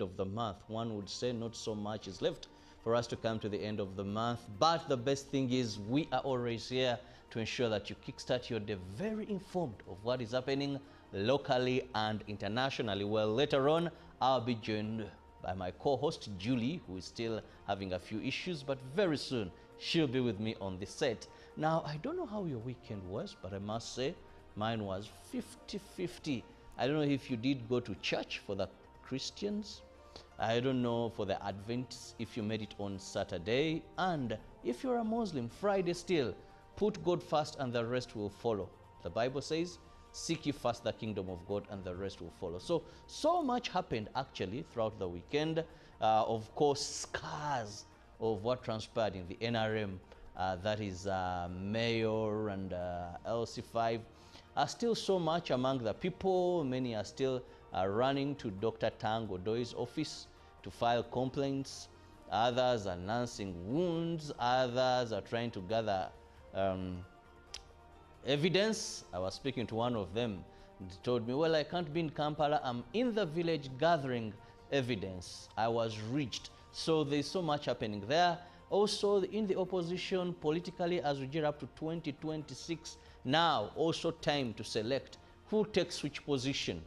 of the month. One would say not so much is left for us to come to the end of the month, but the best thing is we are always here to ensure that you kickstart your day very informed of what is happening locally and internationally. Well, later on, I'll be joined by my co-host Julie, who is still having a few issues, but very soon she'll be with me on the set. Now, I don't know how your weekend was, but I must say mine was 50-50. I don't know if you did go to church for the Christians. I don't know for the Adventists if you made it on Saturday. And if you're a Muslim, Friday still. Put God first and the rest will follow. The Bible says, seek ye first the kingdom of God and the rest will follow. So much happened actually throughout the weekend. Of course, scars of what transpired in the NRM, that is Mayor and LC5, are still so much among the people. Many are still running to Dr. Tang Odoi's office to file complaints. Others are nursing wounds. Others are trying to gather evidence. I was speaking to one of them. He told me, well, I can't be in Kampala. I'm in the village gathering evidence. I was reached. So there's so much happening there. Also in the opposition, politically, as we get up to 2026, now also time to select who takes which position.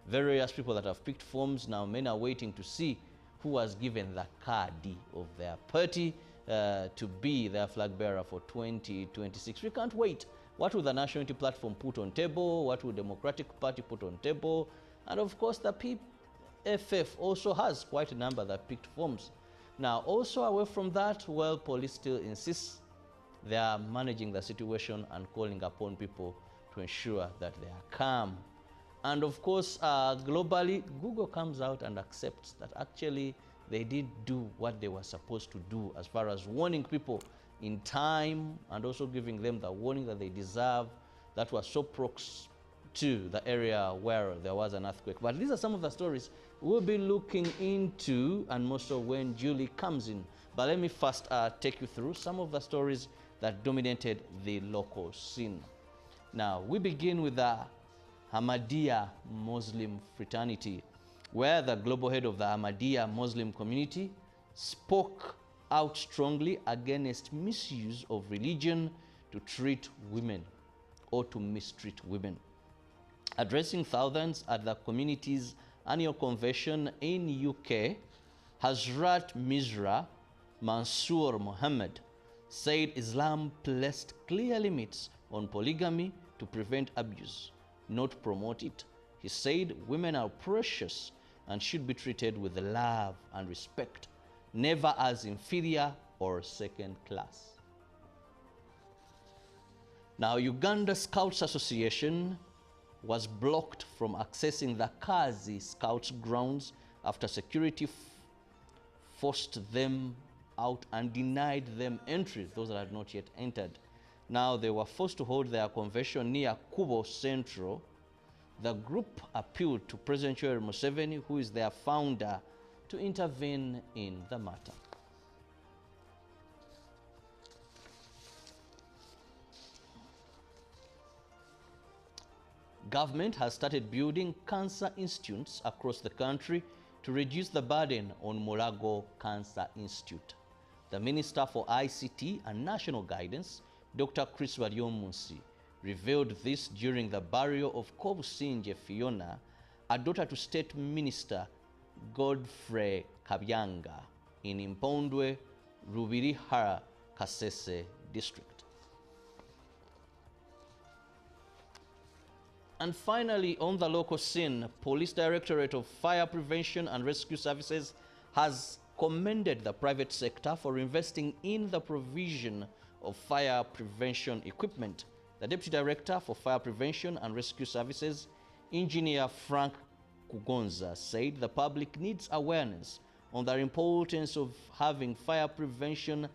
Various people that have picked forms, now many are waiting to see who was given the card of their party to be their flag bearer for 2026. We can't wait. What will the National Unity Platform put on table? What will Democratic Party put on table? And of course, the PFF also has quite a number that picked forms. Now, also away from that, well, police still insists they are managing the situation and calling upon people to ensure that they are calm. And of course, globally, Google comes out and accepts that actually they did do what they were supposed to do as far as warning people in time and also giving them the warning that they deserve that was so prox to the area where there was an earthquake. But these are some of the stories we'll be looking into, and more so when Julie comes in. But let me first take you through some of the stories that dominated the local scene. Now, we begin with the Ahmadiyya Muslim fraternity, where the global head of the Ahmadiyya Muslim community spoke out strongly against misuse of religion to treat women or to mistreat women. Addressing thousands at the community's annual convention in UK, Hazrat Mirza Mansoor Muhammad said Islam placed clear limits on polygamy to prevent abuse, not promote it. He said women are precious and should be treated with love and respect, never as inferior or second class. Now, Uganda Scouts Association was blocked from accessing the Kazi Scouts grounds after security forced them out and denied them entry, those that had not yet entered. Now, they were forced to hold their convention near Kubo Central. The group appealed to President Yoweri Museveni, who is their founder, to intervene in the matter. Government has started building cancer institutes across the country to reduce the burden on Mulago Cancer Institute. The Minister for ICT and National Guidance, Dr. Chris Baryomunsi, revealed this during the burial of Kobusinje Fiona, a daughter to State Minister Godfrey Kabyanga in Impondwe, Rubirihara, Kasese district. And finally, on the local scene, Police Directorate of Fire Prevention and Rescue Services has commended the private sector for investing in the provision of fire prevention equipment. The Deputy Director for Fire Prevention and Rescue Services, Engineer Frank Kugonza, said the public needs awareness on the importance of having fire prevention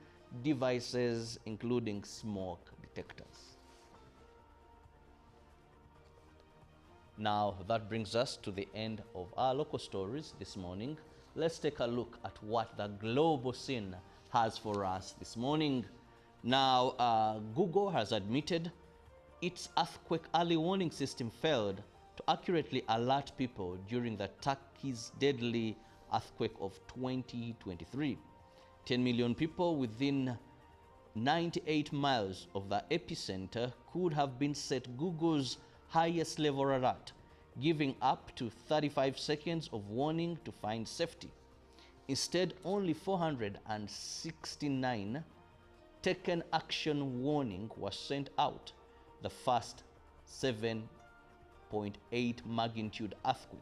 devices, including smoke detectors. Now, that brings us to the end of our local stories this morning. Let's take a look at what the global scene has for us this morning. Now, Google has admitted its earthquake early warning system failed to accurately alert people during the Turkey's deadly earthquake of 2023. 10 million people within 98 miles of the epicenter could have been set Google's highest level alert, giving up to 35 seconds of warning to find safety. Instead, only 469 taken action warning was sent out. The first 7.8 magnitude earthquake.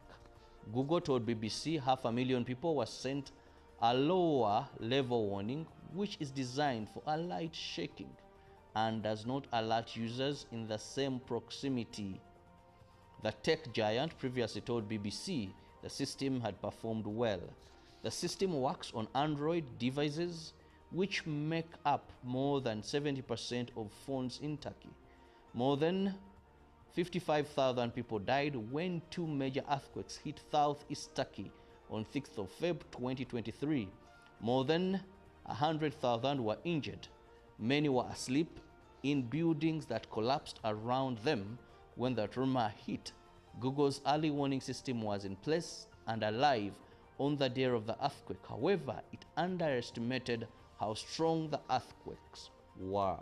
Google told BBC 500,000 people were sent a lower level warning, which is designed for a light shaking and does not alert users in the same proximity. The tech giant previously told BBC the system had performed well. The system works on Android devices, which make up more than 70% of phones in Turkey. More than 55,000 people died when two major earthquakes hit southeast Turkey on 6th of February 2023. More than 100,000 were injured. Many were asleep in buildings that collapsed around them when the tremor hit. Google's early warning system was in place and alive on the day of the earthquake. However, it underestimated how strong the earthquakes were.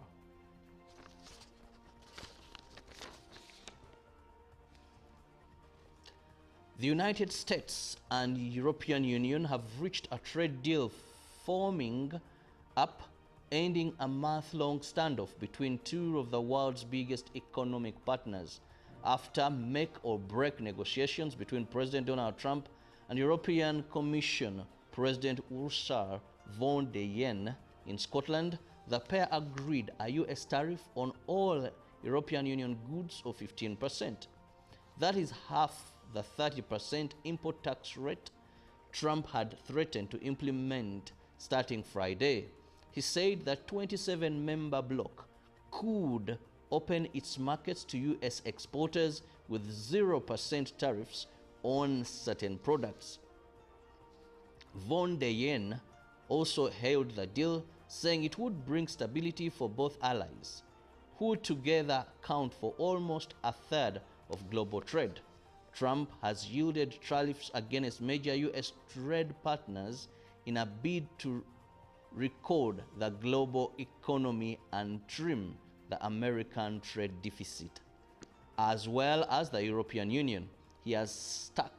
The United States and European Union have reached a trade deal forming up, ending a month-long standoff between two of the world's biggest economic partners after make-or-break negotiations between President Donald Trump and European Commission President Ursula von der Leyen in Scotland. The pair agreed a U.S. tariff on all European Union goods of 15%. That is half the 30% import tax rate Trump had threatened to implement starting Friday. He said the 27-member bloc could open its markets to U.S. exporters with 0% tariffs on certain products. Von der Leyen also hailed the deal, saying it would bring stability for both allies, who together count for almost a third of global trade. Trump has yielded tariffs against major U.S. trade partners in a bid to record the global economy and trim the American trade deficit, as well as the European Union. He has stuck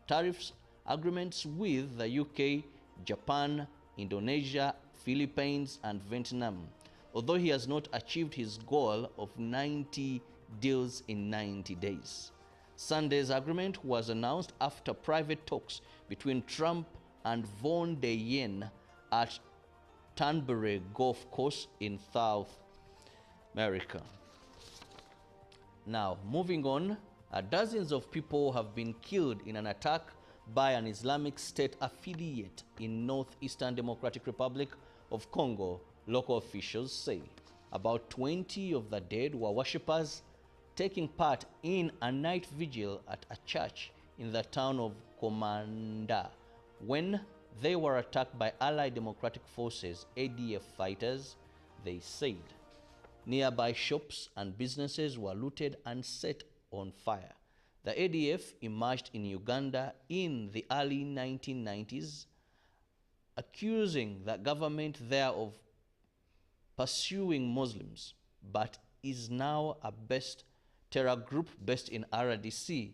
tariffs agreements with the UK, Japan, Indonesia, Philippines, and Vietnam, although he has not achieved his goal of 90 deals in 90 days. Sunday's agreement was announced after private talks between Trump and von der Leyen at Turnberry Golf Course in South America. Now, moving on, dozens of people have been killed in an attack by an Islamic State affiliate in Northeastern Democratic Republic of Congo, local officials say. About 20 of the dead were worshippers taking part in a night vigil at a church in the town of Komanda when they were attacked by Allied Democratic Forces ADF fighters, they said. Nearby shops and businesses were looted and set on fire. The ADF emerged in Uganda in the early 1990s, accusing the government there of pursuing Muslims, but is now a terror group based in RDC.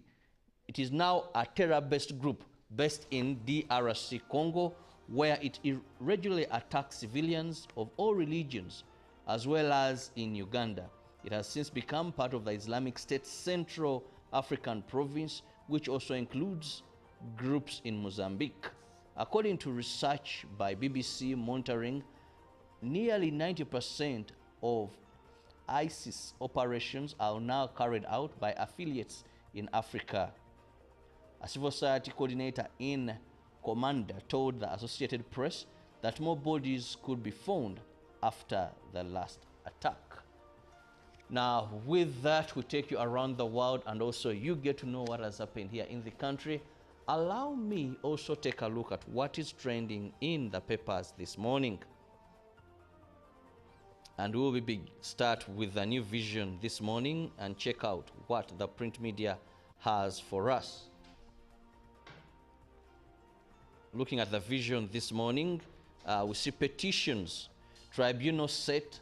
It is now a terror-based group based in DRC Congo, where it regularly attacks civilians of all religions, as well as in Uganda. It has since become part of the Islamic State Central African province, which also includes groups in Mozambique. According to research by BBC Monitoring, nearly 90% of ISIS operations are now carried out by affiliates in Africa. A civil society coordinator in Commander told the Associated Press that more bodies could be found after the last attack. Now, with that, we take you around the world and also you get to know what has happened here in the country. Allow me also take a look at what is trending in the papers this morning. And we will start with the New Vision this morning and check out what the print media has for us. looking at the vision this morning, we see petitions, tribunal set,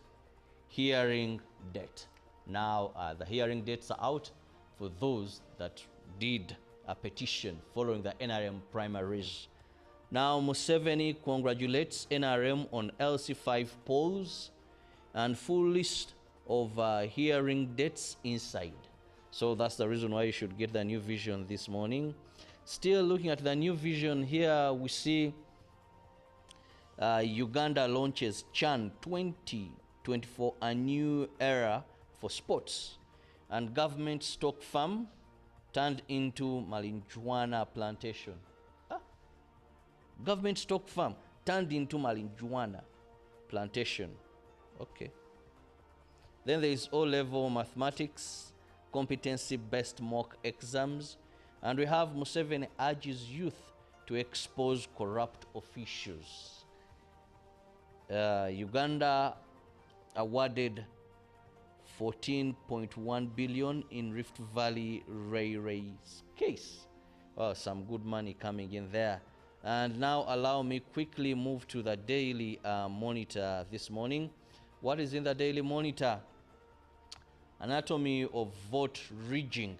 hearing date. Now the hearing dates are out for those that did a petition following the NRM primaries. Now Museveni congratulates NRM on LC5 polls and full list of hearing dates inside. So that's the reason why you should get the new vision this morning. Still looking at the new vision here, we see Uganda launches CHAN 2024, a new era for sports, and government stock farm turned into marijuana plantation. Government stock farm turned into marijuana plantation. Okay. Then there is O-level mathematics, competency-based mock exams, and we have Museveni urges youth to expose corrupt officials. Uganda awarded 14.1 billion in Rift Valley Railway's case. Oh, some good money coming in there. And now allow me quickly move to the Daily Monitor this morning. What is in the Daily Monitor? Anatomy of vote rigging.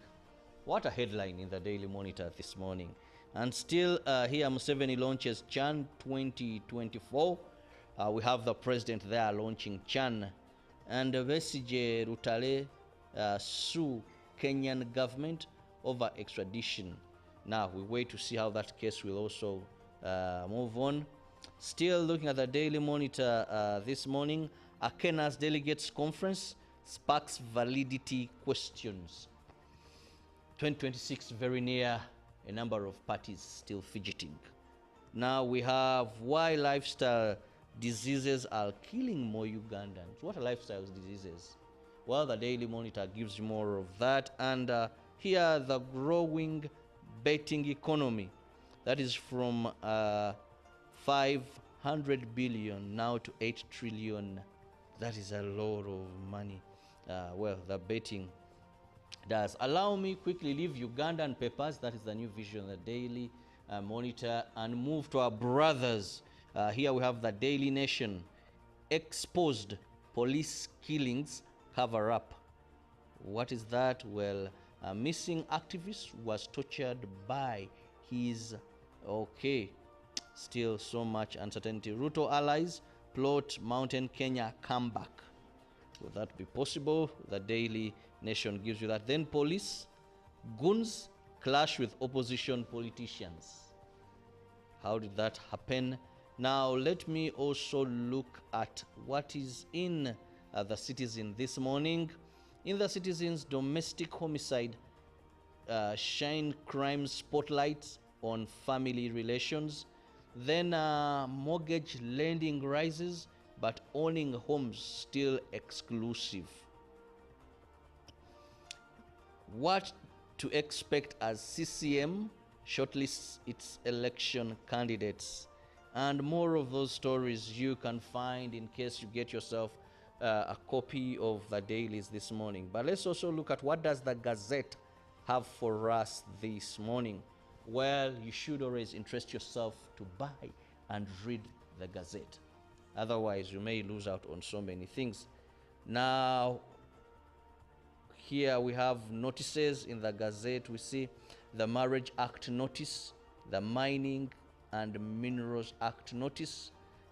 What a headline in the Daily Monitor this morning. And still here Museveni launches CHAN 2024. We have the president there launching CHAN. And Besigye Rutale sue Kenyan government over extradition. Now we wait to see how that case will also move on. Still looking at the Daily Monitor this morning, Akena's Delegates Conference sparks validity questions. 2026 very near, a number of parties still fidgeting. Now we have why lifestyle diseases are killing more Ugandans. What are lifestyle diseases? Well, the Daily Monitor gives you more of that. And here the growing betting economy, that is from 500 billion now to 8 trillion. That is a lot of money. Well, the betting does. Allow me quickly leave Ugandan papers, that is the new vision, the Daily Monitor, and move to our brothers. Here we have the Daily Nation. Exposed police killings cover up. What is that? Well, a missing activist was tortured by his... Okay, still so much uncertainty. Ruto allies plot Mountain Kenya comeback. Will that be possible? The Daily Nation gives you that. Then police goons clash with opposition politicians. How did that happen? Now let me also look at what is in the Citizen this morning. In the Citizen's domestic homicide shine crime spotlights on family relations. Then mortgage lending rises, but owning homes still exclusive. What to expect as CCM shortlists its election candidates. And more of those stories you can find in case you get yourself a copy of the dailies this morning. But let's also look at what does the Gazette have for us this morning. Well, you should always interest yourself to buy and read the Gazette. Otherwise, you may lose out on so many things. Now, here we have notices in the Gazette. We see the Marriage Act notice, the Mining and Minerals Act notice,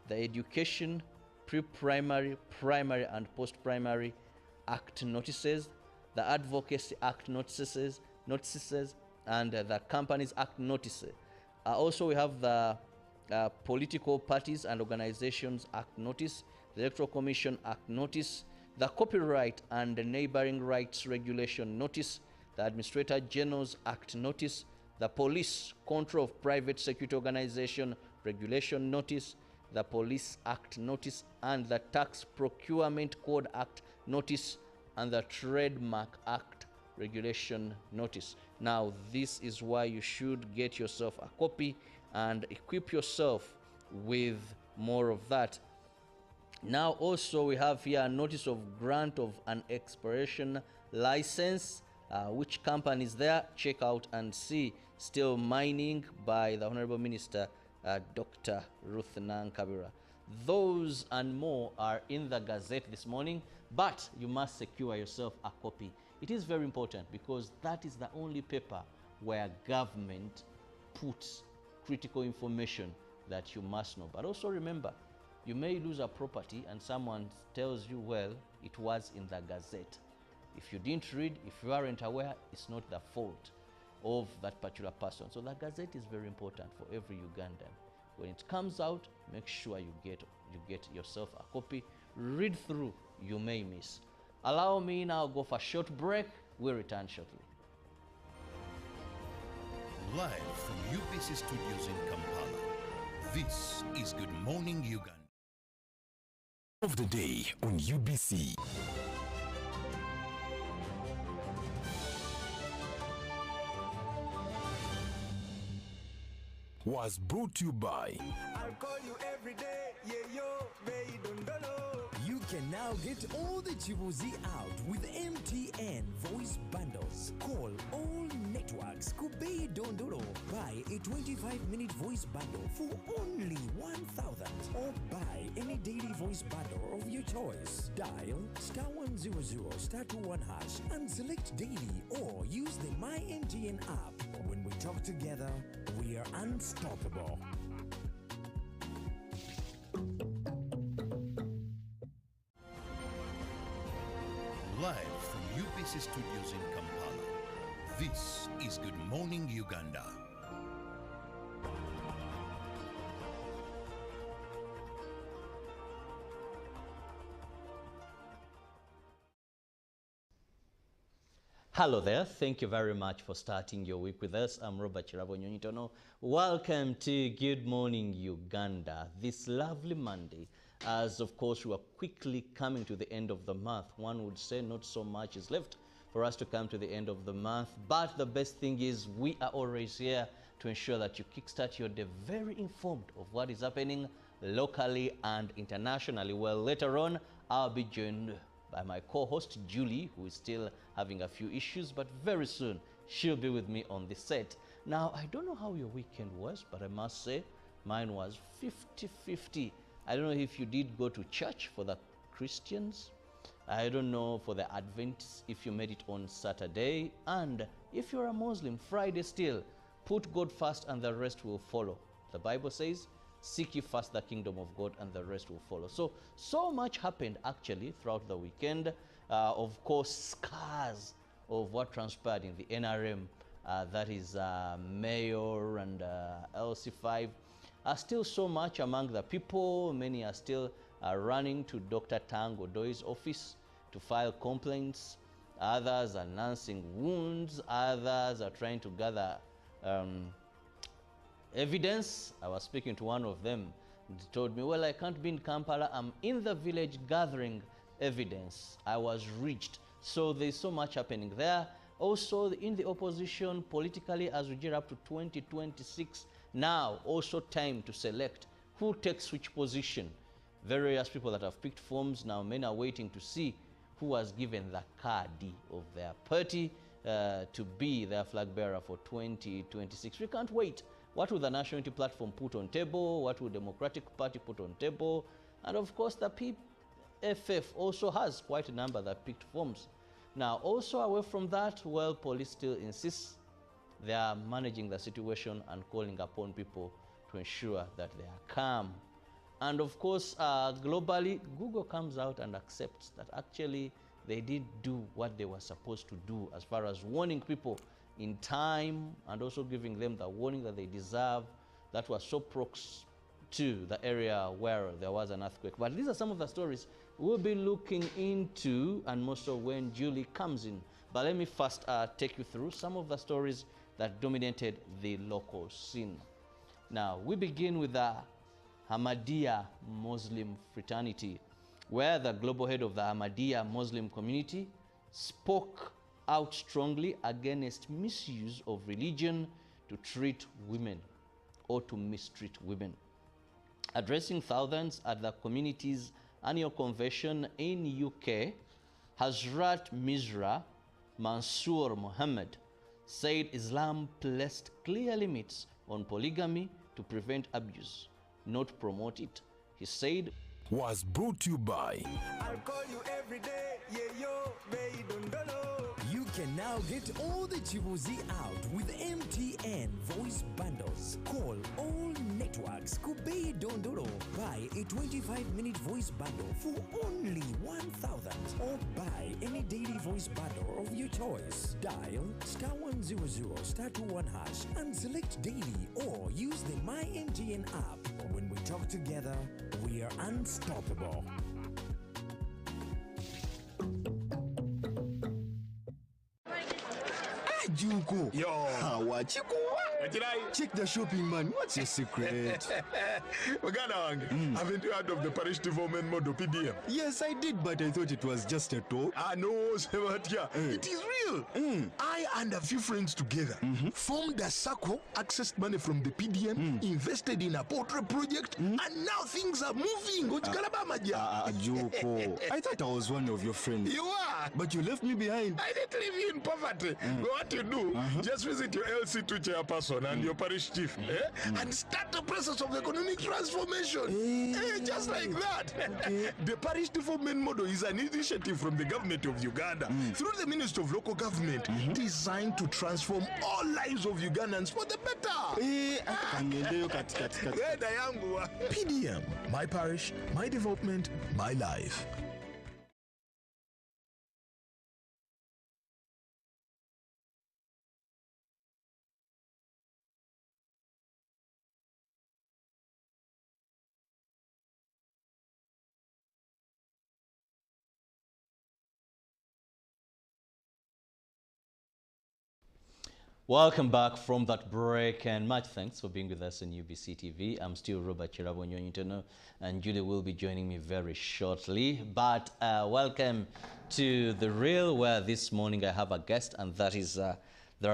the Education, Pre-Primary, Primary and Post-Primary Act notices, the Advocacy Act notices, and the Companies Act notice. Also, we have the Political Parties and Organizations Act notice, the Electoral Commission Act notice, the Copyright and Neighboring Rights Regulation notice, the Administrator General's Act notice, the Police Control of Private Security Organization Regulation notice, the Police Act notice, and the Tax Procurement Code Act notice, and the Trademark Act Regulation notice. Now, this is why you should get yourself a copy and equip yourself with more of that. Now, also, we have here a notice of grant of an exploration license. Which company is there? Check out and see. Still mining by the Honorable Minister Dr. Ruth Nankabira. Those and more are in the Gazette this morning, but you must secure yourself a copy. It is very important because that is the only paper where government puts critical information that you must know. But also remember, you may lose a property and someone tells you, well, it was in the Gazette. If you didn't read, if you aren't aware, it's not the fault of that particular person. So the Gazette is very important for every Ugandan. When it comes out, make sure you get yourself a copy. Read through, you may miss. Allow me now go for a short break. We'll return shortly. Live from UBC Studios in Kampala, this is Good Morning Uganda. Of the day on UBC. Was brought to you by I'll call you every day, yeah yo, baby don't know. You can now get all the Chibuzi out with MTN voice bundles. Call all networks. Kubei Dondoro. Buy a 25-minute voice bundle for only 1,000. Or buy any daily voice bundle of your choice. Dial *100 *21# and select daily or use the My MTN app. When we talk together, we are unstoppable. Live from UBC Studios in Kampala, this is Good Morning Uganda. Hello there. Thank you very much for starting your week with us. I'm Robert Chirabo Nyonyitono. Welcome to Good Morning Uganda. This lovely Monday, as of course we are quickly coming to the end of the month. One would say not so much is left for us to come to the end of the month, but the best thing is we are always here to ensure that you kickstart your day very informed of what is happening locally and internationally. Well, later on, I'll be joined by my co-host Julie, who is still having a few issues, but very soon she'll be with me on the set. Now, I don't know how your weekend was, but I must say mine was 50-50. I don't know if you did go to church for the Christians. I don't know for the Adventists if you made it on Saturday. And if you're a Muslim, Friday still, put God first and the rest will follow. The Bible says, seek ye first the kingdom of God and the rest will follow. So much happened actually throughout the weekend. Of course, scars of what transpired in the NRM, that is Mayor and LC5, are still so much among the people. Many are still running to Dr. Tang Odoi's office to file complaints. Others are nursing wounds. Others are trying to gather evidence. I was speaking to one of them. He told me, well, I can't be in Kampala. I'm in the village gathering evidence. I was reached. So there's so much happening there. Also in the opposition, politically, as we get up to 2026, now also time to select who takes which position. Various people that have picked forms, now many are waiting to see who was given the card of their party to be their flag bearer for 2026. We can't wait. What will the National Unity Platform put on table? What will Democratic Party put on table? And of course, the PFF also has quite a number that picked forms. Now, also away from that, well, police still insists they are managing the situation and calling upon people to ensure that they are calm. And of course, globally, Google comes out and accepts that actually they did do what they were supposed to do as far as warning people in time and also giving them the warning that they deserve. That was so prox to the area where there was an earthquake. But these are some of the stories we'll be looking into, and more so when Julie comes in. But let me first take you through some of the stories that dominated the local scene. Now, we begin with the Ahmadiyya Muslim fraternity, where the global head of the Ahmadiyya Muslim community spoke out strongly against misuse of religion to treat women or to mistreat women. Addressing thousands at the community's annual convention in UK, Hazrat Mirza Mansoor Muhammad said Islam placed clear limits on polygamy, to prevent abuse, not promote it. He said, Was brought to you by. I'll call you every day, yeah, yo, baby, don't know. You can now get all the Chibuzi out with MTN voice bundles. Call all networks. Kubei Dondoro. Buy a 25-minute voice bundle for only 1,000 or buy any daily voice bundle of your choice. Dial *100 *21# and select daily or use the My MTN app. When we talk together, we are unstoppable. Juko. Yo. What you go? Check the shopping, man. What's your secret? Uganda wange, haven't you heard of the parish development model PDM? Yes, I did, but I thought it was just a talk. I know, Sebatia. It is real. I and a few friends together formed a circle, accessed money from the PDM, invested in a portrait project, and now things are moving. Juko. I thought I was one of your friends. You are. But you left me behind. I didn't leave you in poverty. What you do, just visit your LC2 chairperson and your parish chief and start the process of economic transformation. Just like that. The parish development model is an initiative from the government of Uganda through the Ministry of Local Government designed to transform all lives of Ugandans for the better. PDM, my parish, my development, my life. welcome back from that break, and much thanks for being with us on UBC TV. I'm still Robert Chirabonyo, and Julie will be joining me very shortly. But welcome to The Real, where this morning I have a guest, and that is the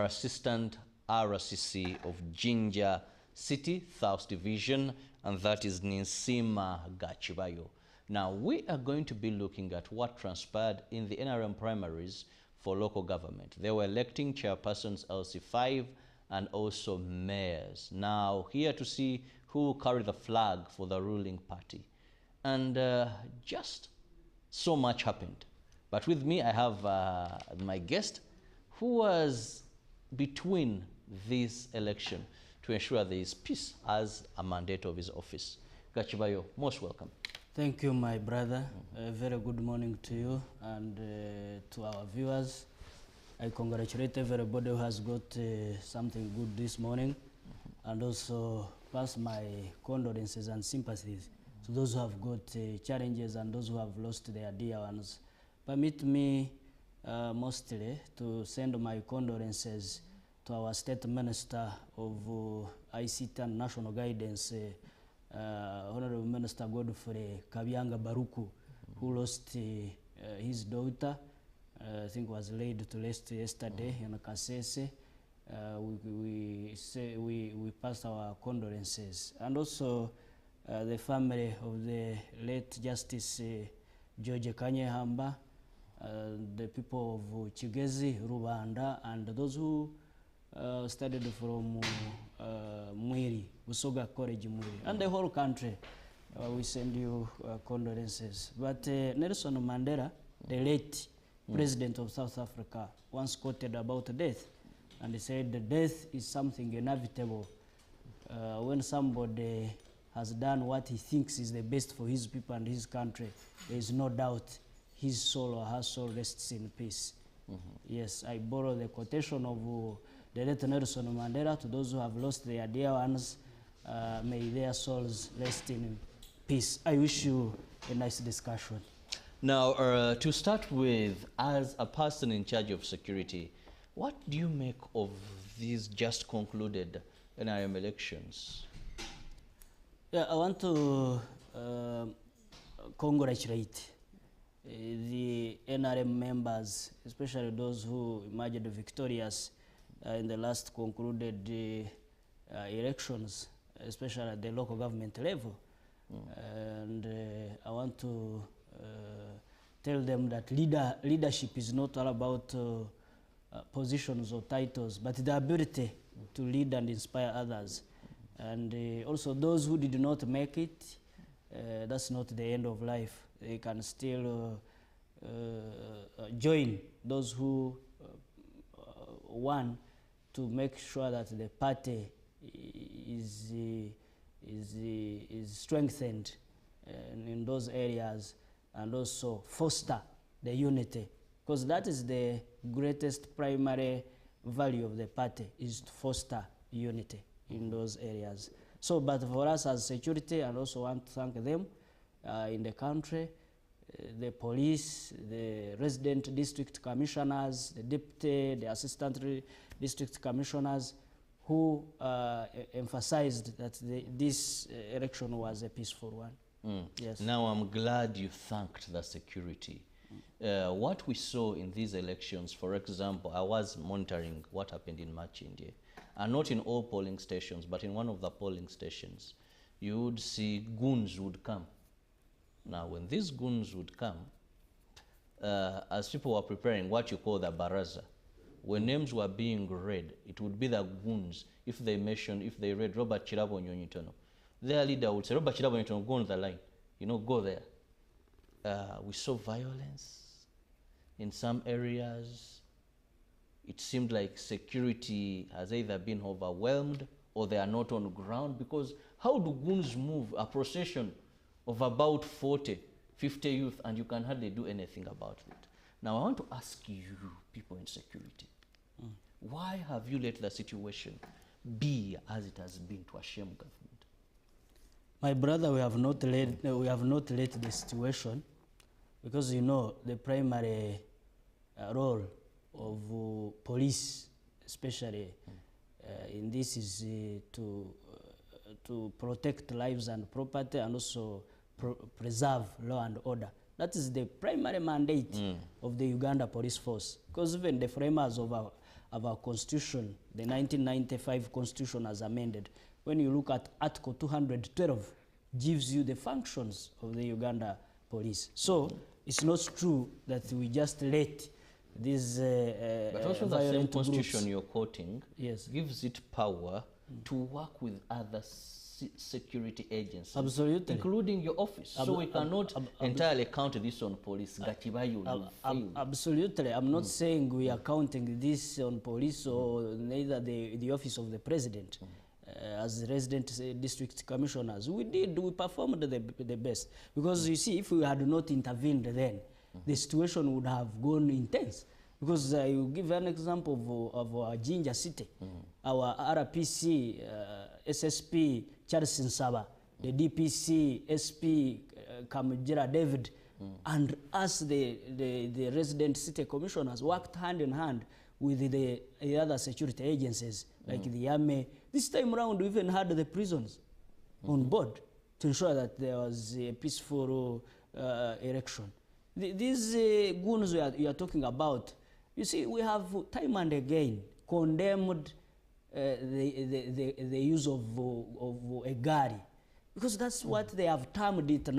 Assistant RCC of Jinja City, South Division, and that is Ninsima Gachibayo. Now, we are going to be looking at what transpired in the NRM primaries for local government. They were electing chairpersons LC5 and also mayors. Now, here to see who will carry the flag for the ruling party. And just so much happened. But with me, I have my guest who was between this election to ensure there is peace as a mandate of his office. Gachibayo, most welcome. Thank you, my brother. A very good morning to you and to our viewers. I congratulate everybody who has got something good this morning, and also pass my condolences and sympathies to those who have got challenges and those who have lost their dear ones. Permit me mostly to send my condolences to our State Minister of ICT and National Guidance, Honorable Minister Godfrey Kabyanga Baruku, who lost his daughter. I think was laid to rest yesterday in Kasese. We pass our condolences, and also the family of the late Justice George Kanyehamba, the people of Chigezi, Rubanda, and those who studied from Mwiri, Busoga College Mwiri, and the whole country. We send you condolences. But Nelson Mandela, the late President of South Africa, once quoted about death, and he said death is something inevitable. When somebody has done what he thinks is the best for his people and his country, there is no doubt his soul or her soul rests in peace. Yes, I borrow the quotation of the late Nelson Mandela: to those who have lost their dear ones, may their souls rest in peace. I wish you a nice discussion. Now, to start with, as a person in charge of security, what do you make of these just concluded NRM elections? Yeah, I want to congratulate the NRM members, especially those who emerged victorious in the last concluded elections, especially at the local government level. And I want to tell them that leadership is not all about positions or titles, but the ability to lead and inspire others. And also those who did not make it, that's not the end of life. They can still join those who won to make sure that the party is strengthened in those areas, and also foster the unity, because that is the greatest primary value of the party, is to foster unity in those areas. So, but for us as security, I also want to thank them in the country, the police, the resident district commissioners, the deputy, the assistant district commissioners, who emphasized that this election was a peaceful one. Yes. Now I'm glad you thanked the security. What we saw in these elections, for example, I was monitoring what happened in Machindye, and not in all polling stations, but in one of the polling stations, you would see goons would come. Now, when these goons would come, as people were preparing what you call the baraza, when names were being read, it would be the goons. If they read Robert Chirabo Nyonyitono, their leader would say, Robert Chirabo Nyonyitono, go on the line, go there. We saw violence in some areas. It seemed like security has either been overwhelmed or they are not on ground, because how do goons move a procession of about 40, 50 youth, and you can hardly do anything about it? Now I want to ask you, people in security, why have you let the situation be as it has been to a shame government? My brother, we have not let the situation, because the primary role of police, especially in this, is to protect lives and property, and also preserve law and order. That is the primary mandate of the Uganda Police Force, because even the framers of our constitution, the 1995 constitution as amended, when you look at Article 212, gives you the functions of the Uganda Police. So it's not true that we just let these but also the same constitution groups, you're quoting, yes, gives it power to work with other security agencies, absolutely, including your office. So we cannot entirely count this on police. Absolutely. I'm not saying we are counting this on police or neither the office of the president. As resident district commissioners, we performed the best, because you see, if we had not intervened then, the situation would have gone intense. Because I will give an example of our Jinja City, our RPC, SSP Charles Nsaba, the DPC, SP Kamujira David, and us, the resident city commissioners, worked hand in hand with the other security agencies, like the army. This time around, we even had the prisons on board to ensure that there was a peaceful election. These goons you are talking about, you see, we have time and again condemned the use of a gari, because that's what they have termed it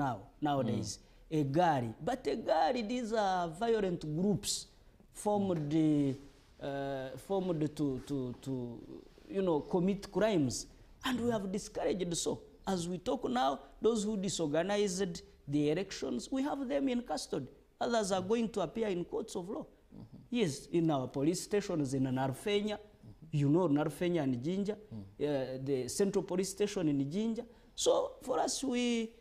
nowadays, a gari. But a gari, these are violent groups formed to commit crimes, and we have discouraged. So as we talk now, those who disorganized the elections, we have them in custody. Others are going to appear in courts of law. Yes, in our police stations in Narfenya, Narfenya and Jinja, the central police station in Jinja. So for us, we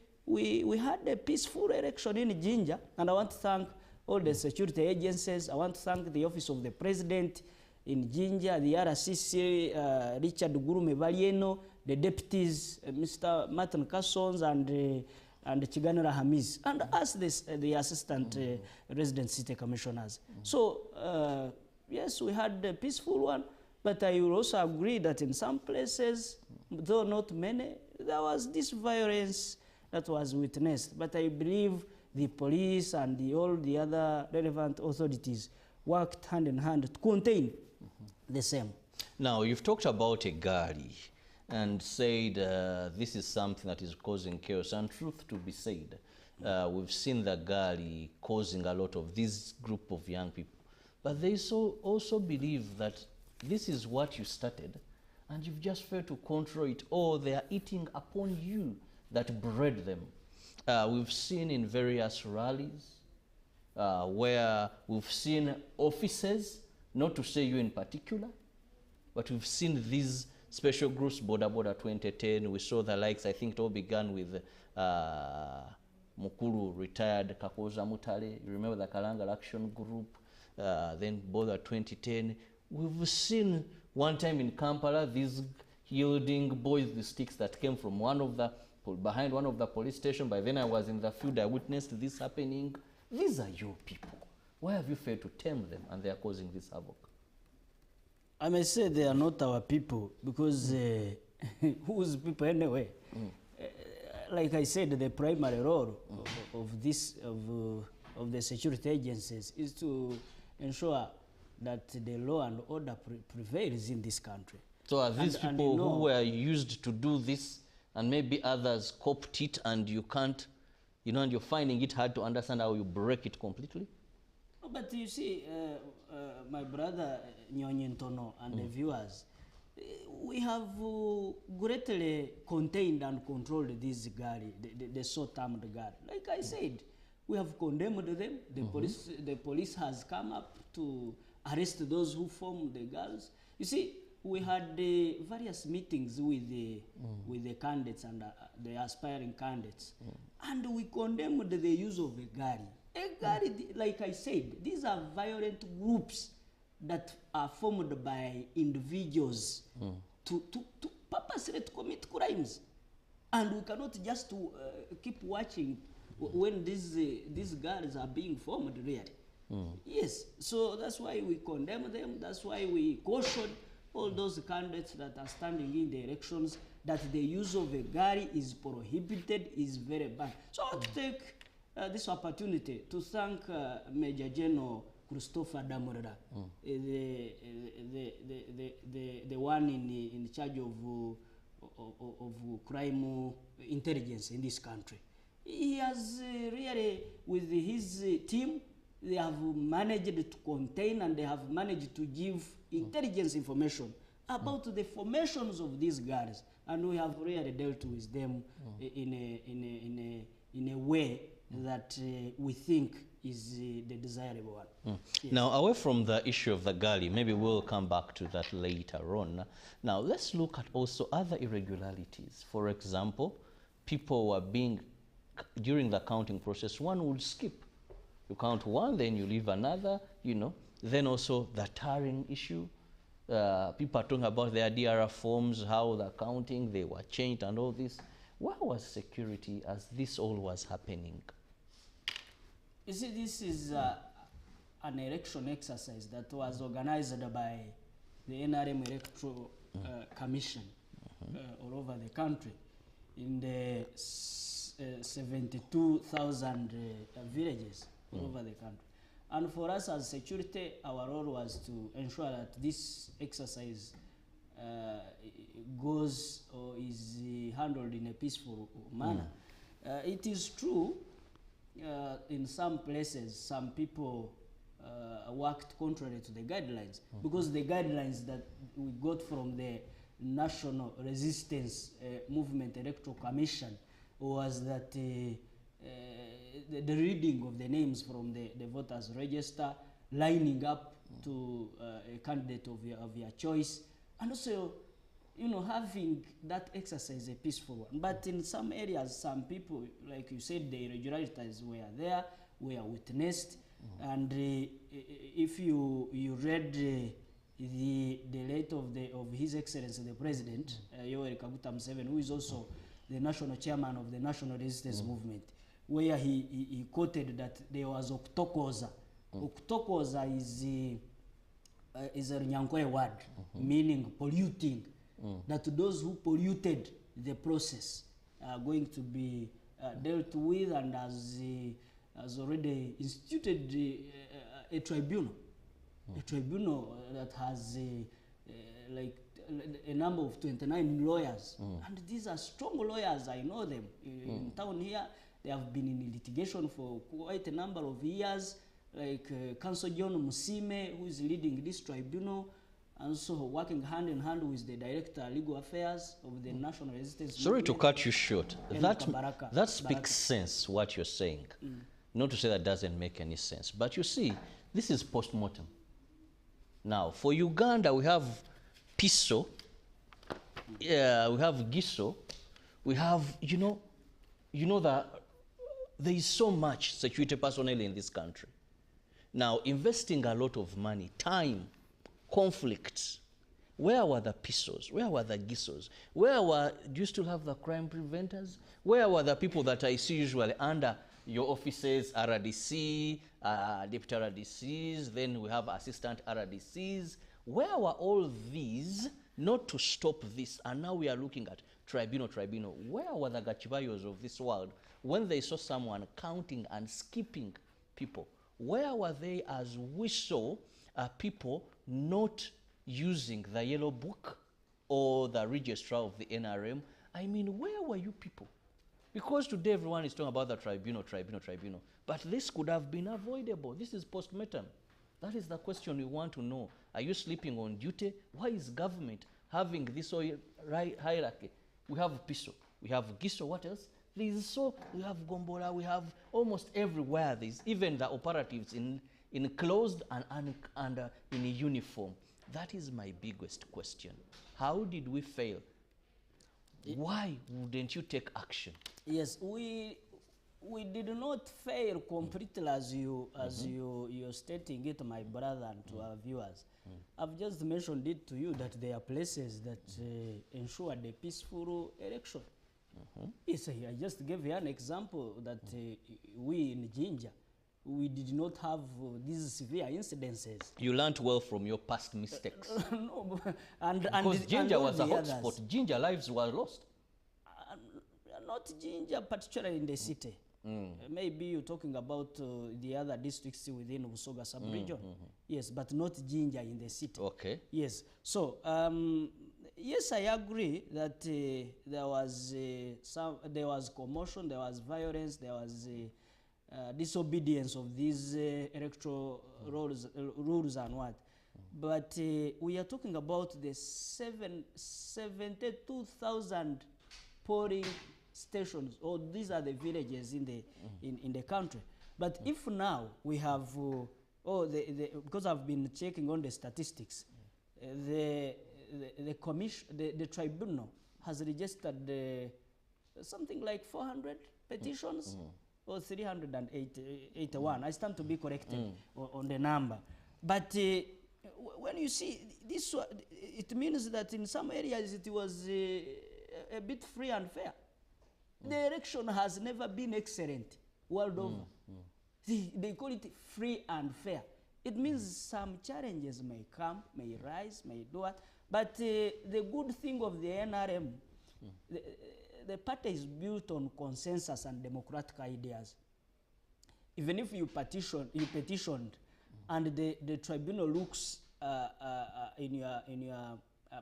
had a peaceful election in Jinja, and I want to thank all the security agencies. I want to thank the office of the president in Jinja, the RCC, Richard Gurume Valieno, the deputies, Mr. Martin Cassons and Chiganera Hamis, and us, the assistant resident city commissioners. So yes, we had a peaceful one, but I will also agree that in some places, though not many, there was this violence that was witnessed. But I believe the police and all the other relevant authorities worked hand in hand to contain the same. Now, you've talked about a gari and said this is something that is causing chaos. And truth to be said, we've seen the gari causing a lot of this group of young people. But they also believe that this is what you started, and you've just failed to control it, or they are eating upon you that bred them. We've seen in various rallies where we've seen officers, not to say you in particular, but we've seen these special groups, Border 2010, we saw the likes, I think it all began with Mukuru, retired Kakoza Mutale, you remember the Kalanga Action Group, then Border 2010. We've seen one time in Kampala, these yielding boys, the sticks that came from behind one of the police stations. By then I was in the field, I witnessed this happening. These are your people. Why have you failed to tame them and they are causing this havoc? I may say they are not our people because whose people anyway? Like I said, the primary role of the security agencies is to ensure that the law and order prevails in this country. So are these people who were used to do this, and maybe others coped it, and you can't, and you're finding it hard to understand how you break it completely? No, but you see, my brother Nyonyentono and the viewers, we have greatly contained and controlled this Gari, the so-termed Gari. Like I said, we have condemned them. The police has come up to arrest those who form the girls. You see, we had various meetings with the candidates and the aspiring candidates, and we condemned the use of a Gari. A Gari, like I said, these are violent groups that are formed by individuals to purposely to commit crimes, and we cannot just keep watching when these girls are being formed, really. Yes, so that's why we condemn them. That's why we caution all those candidates that are standing in the elections that the use of a Gari is prohibited, is very bad. So I want to take this opportunity to thank Major General Christopher Damorera, the one in charge of crime intelligence in this country. He has really, with his team, they have managed to contain and they have managed to give intelligence information about the formations of these guards, and we have really dealt with them in a way that we think is the desirable one. Yes. Now, away from the issue of the Gali, maybe we'll come back to that later on. Now, let's look at also other irregularities. For example, people were being, during the counting process, one would skip. You count one, then you leave another, Then also the tarring issue. People are talking about their DRR forms, how the counting, they were changed and all this. Where was security as this all was happening? You see, this is an election exercise that was organized by the NRM Electoral Commission all over the country in the 72,000 villages all over the country. And for us as security, our role was to ensure that this exercise goes or is handled in a peaceful manner. It is true, in some places, some people worked contrary to the guidelines, because the guidelines that we got from the National Resistance Movement Electoral Commission was that the reading of the names from the voters register, lining up to a candidate of your choice, and also, having that exercise a peaceful one. But in some areas, some people, like you said, the irregularities were there, were witnessed, and if you read the letter of His Excellency the President, Yoweri Kaguta Museveni, who is also the national chairman of the National Resistance Movement, where he quoted that there was Oktokoza. Oktokoza is a Nyankwe word, meaning polluting, that those who polluted the process are going to be dealt with, and has already instituted a tribunal, that has like a number of 29 lawyers, and these are strong lawyers. I know them in town here. They have been in litigation for quite a number of years, like Counsel John Musime, who is leading this tribunal, and so working hand in hand with the Director Legal Affairs of the National Resistance Sorry to Movement. cut you short. And That Baraka. speaks sense, what you're saying. Not to say that doesn't make any sense. But you see, this is post-mortem. Now, for Uganda, we have PISO, we have GISO, we have, you know that there is so much security personnel in this country. Now, investing a lot of money, time, conflicts. Where were the PISOs? Where were the GISOs? Do you still have the crime preventers? Where were the people that I see usually under your offices, RDC, deputy RDCs, then we have assistant RDCs? Where were all these not to stop this? And now we are looking at tribunal. Where were the Gachibayos of this world when they saw someone counting and skipping people? Where were they as we saw people not using the yellow book or the registrar of the NRM? I mean, where were you people? Because today everyone is talking about the tribunal. But this could have been avoidable. This is post-mortem. That is the question we want to know. Are you sleeping on duty? Why is government having this hierarchy? We have PISO, we have GISO, what else? We have Gombola, we have almost everywhere. There's even the operatives in closed and in uniform. That is my biggest question. How did we fail? Why wouldn't you take action? Yes, we did not fail completely as you're stating it, my brother, and to our viewers. I've just mentioned it to you that there are places that ensure the peaceful election. Yes, I just gave you an example that we in Jinja, we did not have these severe incidences. You learned well from your past mistakes. No, because Jinja was a hotspot. others. Jinja lives were lost. Not Jinja, particularly in the city. Maybe you're talking about the other districts within Busoga sub-region. Yes, but not Jinja in the city. Okay. Yes. So, yes, I agree that there was commotion, there was violence, there was disobedience of these electoral rules and what. But we are talking about the 72,000 polling stations, or these are the villages in the country. But if now we have, because I've been checking on the statistics, the tribunal has registered something like 400 petitions or 381. I stand to be corrected on the number. But when you see this, it means that in some areas it was a bit free and fair. The election has never been excellent world over. They call it free and fair. It means some challenges may come, may rise, may do what. But the good thing of the NRM, the party is built on consensus and democratic ideas. Even if you petitioned, and the tribunal looks in your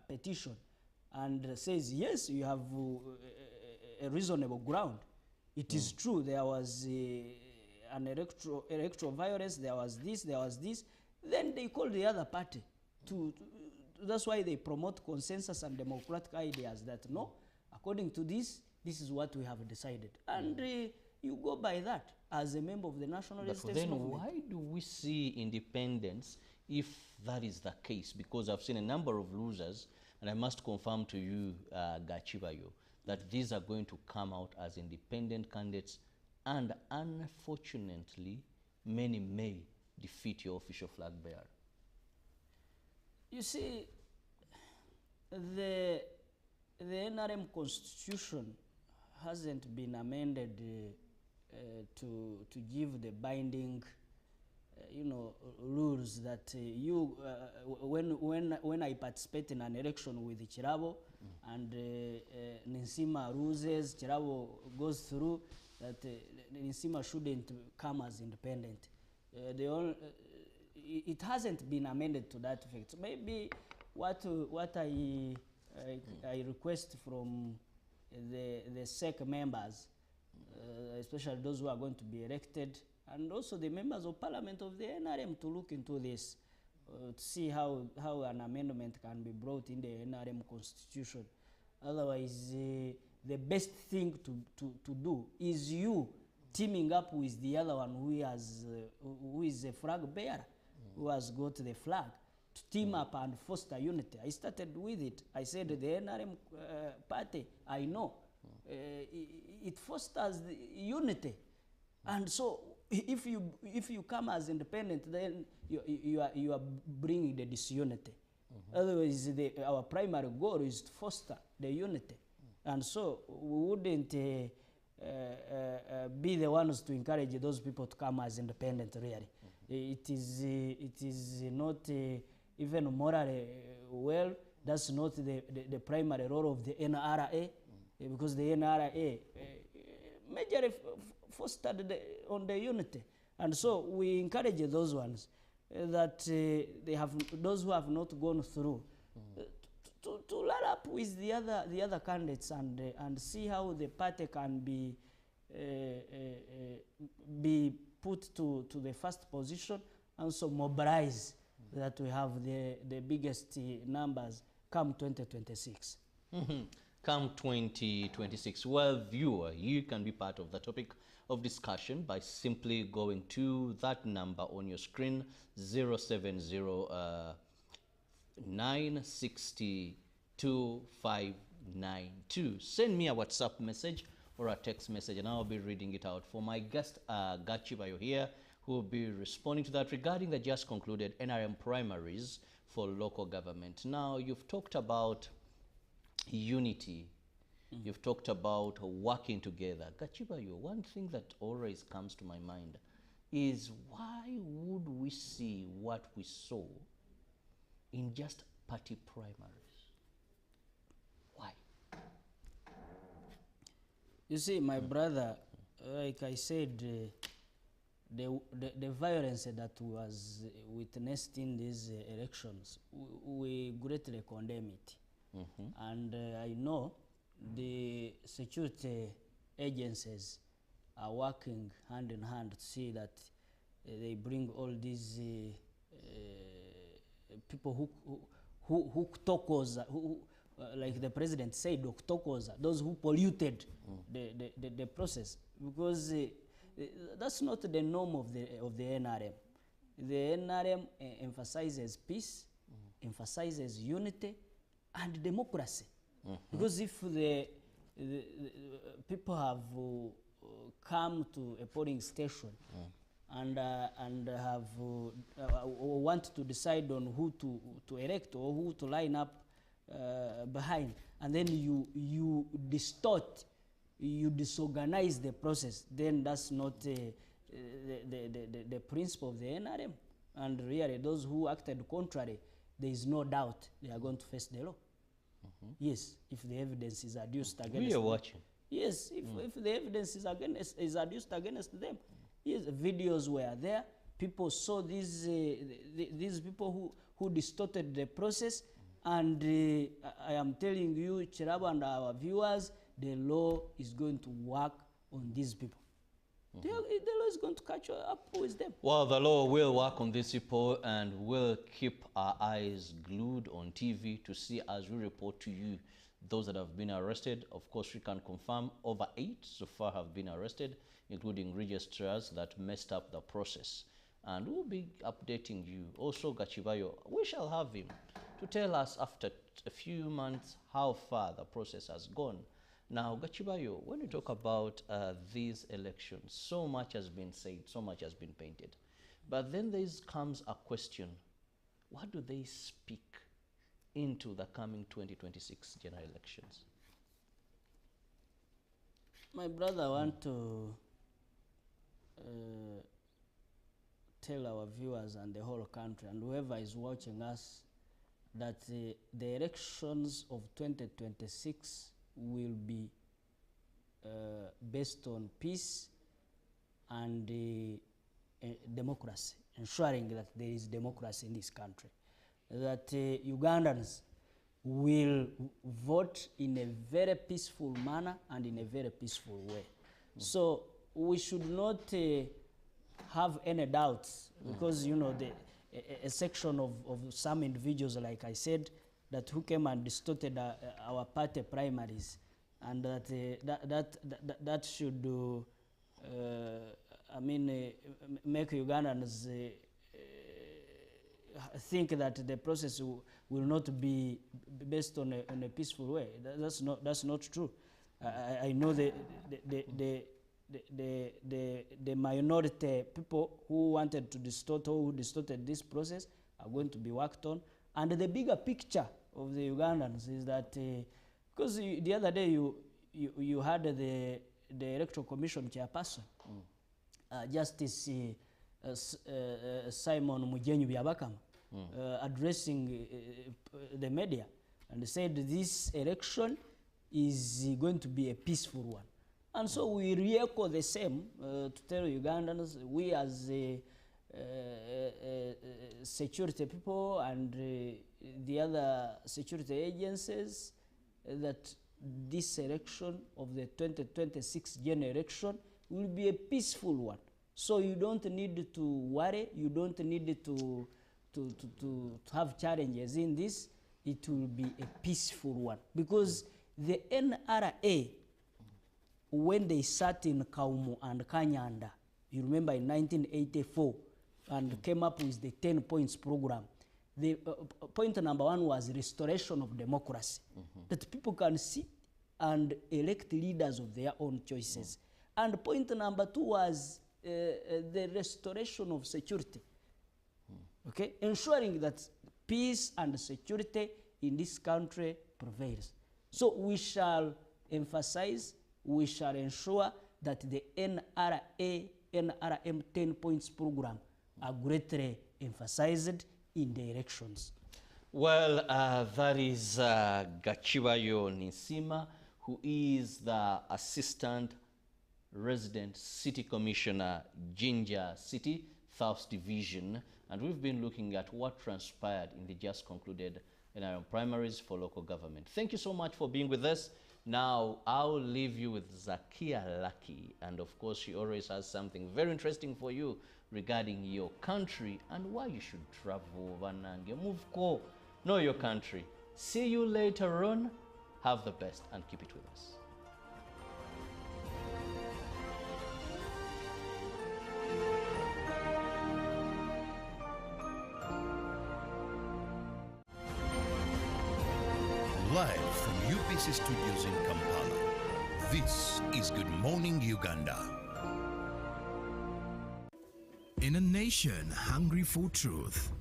petition and says, yes, you have a reasonable ground. It is true, there was an electoral violence, there was this, then they call the other party that's why they promote consensus and democratic ideas that no, according to this is what we have decided. And you go by that as a member of the National Resistance Movement. Then why do we see independence if that is the case? Because I've seen a number of losers, and I must confirm to you, Gachibayo, that these are going to come out as independent candidates, and unfortunately, many may defeat your official flag bearer. You see, the NRM constitution hasn't been amended to give the binding, rules that when I participate in an election with Chirabo and Nsima loses, Chirabo goes through, that Nsima shouldn't come as independent. It hasn't been amended to that effect. So maybe what I request from the SEC members, especially those who are going to be elected, and also the members of parliament of the NRM, to look into this. to see how an amendment can be brought in the NRM constitution. Otherwise, the best thing to do is you teaming up with the other one who is a flag bearer, who has got the flag, to team up and foster unity. I started with it. I said the NRM party, I know, it fosters the unity. And so if you come as independent, then you are bringing the disunity. Otherwise, our primary goal is to foster the unity. And so we wouldn't be the ones to encourage those people to come as independent, really. It is not even morally well. That's not the primary role of the NRA, because the NRA majorly fostered on the unity. And so we encourage those ones that those who have not gone through to line up with the other candidates and see how the party can be put to the first position, and so mobilize that we have the biggest numbers come 2026. Come 2026. Well, viewer, you can be part of the topic of discussion by simply going to that number on your screen, 070-960-2592. Send me a WhatsApp message or a text message, and I'll be reading it out for my guest, Gachibayo here, who will be responding to that regarding the just concluded NRM primaries for local government. Now, you've talked about unity. You've talked about working together. Gachibayo, one thing that always comes to my mind is, why would we see what we saw in just party primaries? Why? You see, my brother, like I said, the violence that was witnessed in these elections, we greatly condemn it. And I know the security agencies are working hand in hand to see that they bring all these people who tokoza, like the president said, tokoza, those who polluted the process, because that's not the norm of the NRM. The NRM emphasizes peace, emphasizes unity and democracy. Because if the people have come to a polling station and have want to decide on who to elect or who to line up behind, and then you distort, you disorganize the process, then that's not the principle of the NRM. And really, those who acted contrary, there is no doubt they are going to face the law. Yes, if the evidence is adduced against them. We are watching. Yes, if the evidence is adduced against them. Yes, videos were there. People saw these people who distorted the process. And I am telling you, Chirabo and our viewers, the law is going to work on these people. The law is going to catch up with them. Well, the law will work on these people, and we'll keep our eyes glued on TV to see, as we report to you, those that have been arrested. Of course, we can confirm over 8 so far have been arrested, including registrars that messed up the process. And we'll be updating you. Also, Gachibayo, we shall have him to tell us after a few months how far the process has gone. Now, Gachibayo, when you talk about these elections, so much has been said, so much has been painted. But then there comes a question. What do they speak into the coming 2026 general elections? My brother, I want to tell our viewers and the whole country and whoever is watching us that the elections of 2026 will be based on peace and democracy, ensuring that there is democracy in this country, that Ugandans will vote in a very peaceful manner and in a very peaceful way. So we should not have any doubts, because you know a section of some individuals, like I said, that who came and distorted our party primaries, and that should make Ugandans think that the process will not be based on a peaceful way. That's not true. I know the minority people who wanted to distort or who distorted this process are going to be worked on. And the bigger picture of the Ugandans is that, because the other day you had the Electoral Commission chairperson, Justice Simon Mujenyi Byabakama, addressing the media, and said this election is going to be a peaceful one. And so we re-echo the same to tell Ugandans, we as security people and the other security agencies, that this election of the 2026 general election will be a peaceful one. So you don't need to worry, you don't need to have challenges in this. It will be a peaceful one. Because the NRA, when they sat in Kaumu and Kanyanda, you remember in 1984, and came up with the 10 points program. The point number one was restoration of democracy, that people can sit and elect leaders of their own choices. And point number two was the restoration of security, okay, ensuring that peace and security in this country prevails. So we shall emphasize, we shall ensure that the NRM 10 points program are greatly emphasized in the elections. Well, that is Gachibayo Nisima, who is the Assistant Resident City Commissioner, Jinja City, South Division, and we've been looking at what transpired in the just concluded NRM primaries for local government. Thank you so much for being with us. Now, I'll leave you with Zakia Lucky, and of course, she always has something very interesting for you regarding your country and why you should travel. Vanange, move, go, know your country. See you later on. Have the best and keep it with us. Live from UBC Studios in Kampala, this is Good Morning Uganda. In a nation hungry for truth,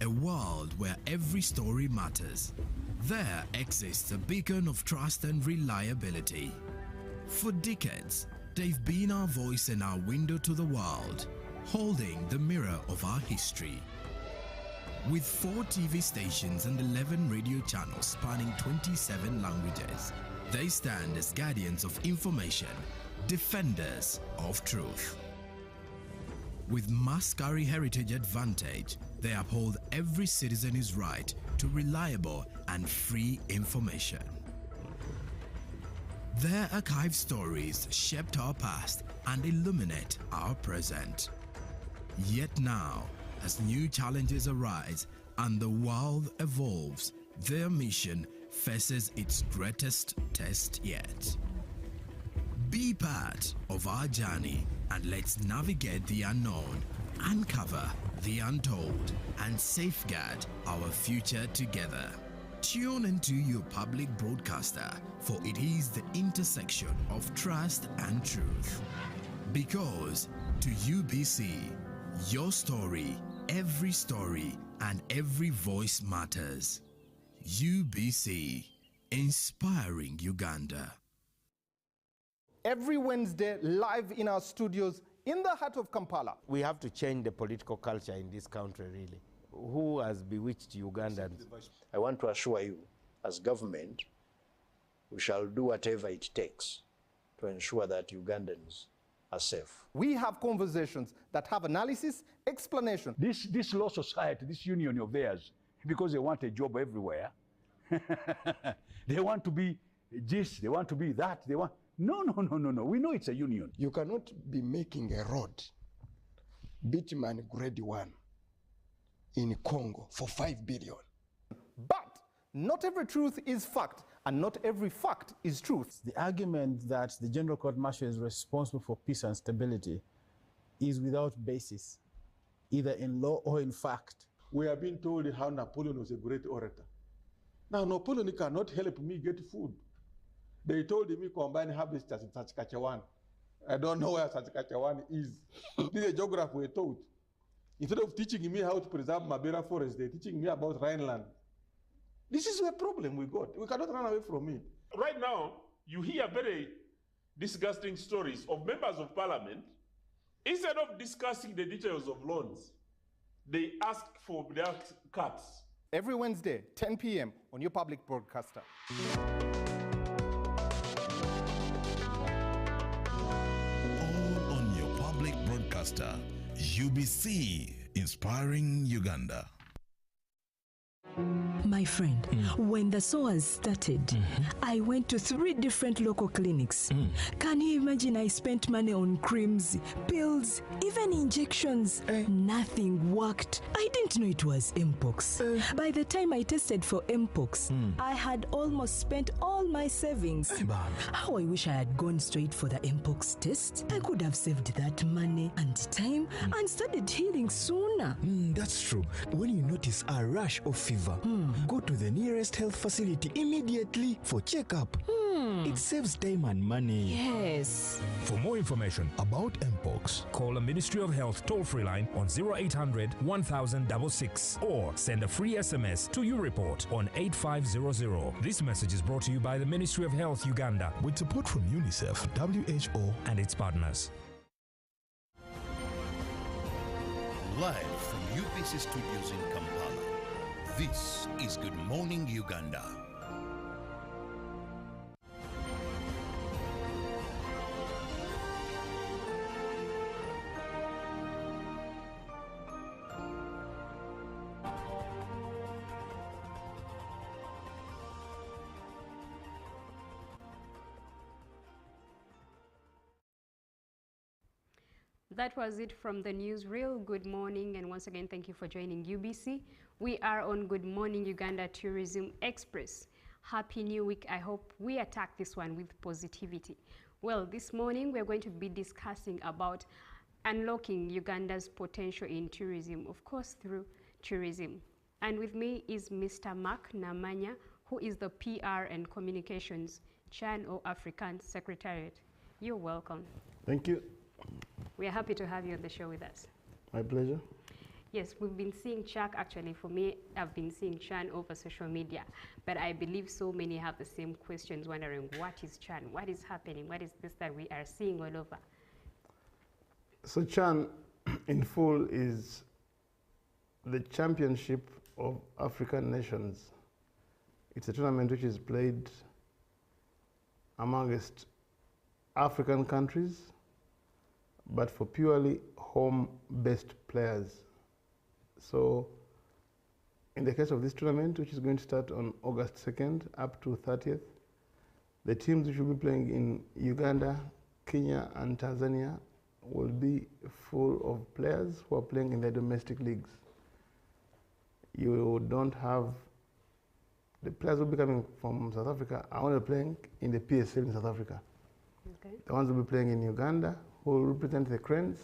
a world where every story matters, there exists a beacon of trust and reliability. For decades, they've been our voice and our window to the world, holding the mirror of our history. With 4 TV stations and 11 radio channels spanning 27 languages, they stand as guardians of information, defenders of truth. With Maskari Heritage Advantage, they uphold every citizen's right to reliable and free information. Their archive stories shaped our past and illuminate our present. Yet now, as new challenges arise and the world evolves, their mission faces its greatest test yet. Be part of our journey and let's navigate the unknown, uncover the untold, and safeguard our future together. Tune into your public broadcaster, for it is the intersection of trust and truth. Because to UBC, your story, every story, and every voice matters. UBC, inspiring Uganda. Every Wednesday, live in our studios in the heart of Kampala. We have to change the political culture in this country, really. Who has bewitched Ugandans? I want to assure you, as government, we shall do whatever it takes to ensure that Ugandans are safe. We have conversations that have analysis, explanation. This law society, this union of theirs, because they want a job everywhere, they want to be this, they want to be that, they want... No. We know it's a union. You cannot be making a road, bitumen grade 1, in Congo for 5 billion. But not every truth is fact, and not every fact is truth. The argument that the General Court Martial is responsible for peace and stability is without basis, either in law or in fact. We have been told how Napoleon was a great orator. Now, Napoleon cannot help me get food. They told me combine harvesters in Saskatchewan. I don't know where Saskatchewan is. This is a geography we're taught. Instead of teaching me how to preserve Mabera forest, they're teaching me about Rhineland. This is a problem we got. We cannot run away from it. Right now, you hear very disgusting stories of members of parliament. Instead of discussing the details of loans, they ask for their cuts. Every Wednesday, 10 p.m. on your public broadcaster. All on your public broadcaster, UBC, inspiring Uganda. My friend, when the SOAS started, I went to 3 different local clinics. Can you imagine I spent money on creams, pills, even injections? Nothing worked. I didn't know it was Mpox. By the time I tested for Mpox, I had almost spent all my savings. How I wish I had gone straight for the Mpox test. I could have saved that money and time and started healing sooner. That's true. When you notice a rash of fever, go to the nearest health facility immediately for checkup. It saves time and money. Yes. For more information about Mpox, call the Ministry of Health toll-free line on 0800 1066 or send a free SMS to YouReport on 8500. This message is brought to you by the Ministry of Health Uganda with support from UNICEF, WHO, and its partners. Live from UBC Studios in Kampala, this is Good Morning Uganda. That was it from the newsreel. Good morning, and once again, thank you for joining UBC. We are on Good Morning Uganda Tourism Express. Happy New Week. I hope we attack this one with positivity. Well, this morning we're going to be discussing about unlocking Uganda's potential in tourism, of course, through tourism. And with me is Mr. Mark Namanya, who is the PR and Communications Chan or African Secretariat. You're welcome. Thank you. We are happy to have you on the show with us. My pleasure. Yes, we've been seeing Chuck. Actually, for me, I've been seeing Chan over social media, but I believe so many have the same questions, wondering what is Chan, what is happening, what is this that we are seeing all over? So Chan, in full, is the championship of African nations. It's a tournament which is played amongst African countries, but for purely home-based players. So in the case of this tournament, which is going to start on August 2nd up to 30th, the teams which will be playing in Uganda, Kenya, and Tanzania will be full of players who are playing in their domestic leagues. You don't have, the players who will be coming from South Africa are only playing in the PSL in South Africa. Okay. The ones who will be playing in Uganda, who will represent the Cranes,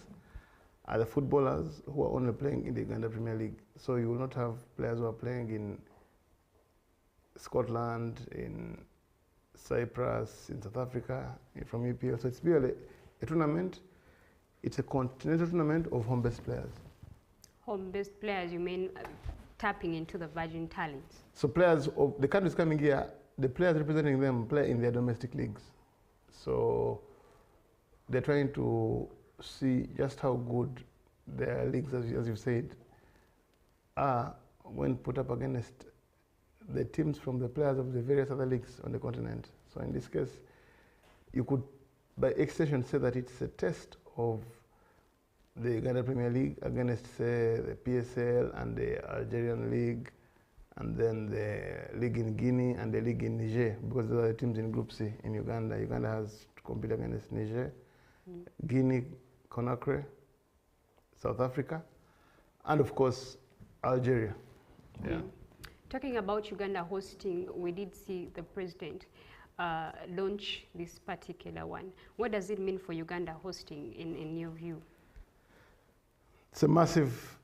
are the footballers who are only playing in the Uganda Premier League. So you will not have players who are playing in Scotland, in Cyprus, in South Africa, from EPL. So it's really a tournament. It's a continental tournament of home-based players. Home-based players, you mean tapping into the virgin talents? So players of the countries coming here, the players representing them play in their domestic leagues. So they're trying to see just how good their leagues, as you've said, are when put up against the teams from the players of the various other leagues on the continent. So in this case, you could, by extension, say that it's a test of the Uganda Premier League against, say, the PSL and the Algerian League, and then the league in Guinea and the league in Niger, because those are the teams in Group C in Uganda. Uganda has to compete against Niger, Guinea, Conakry, South Africa, and of course Algeria. Yeah. Talking about Uganda hosting, we did see the president launch this particular one. What does it mean for Uganda hosting in your view? It's a massive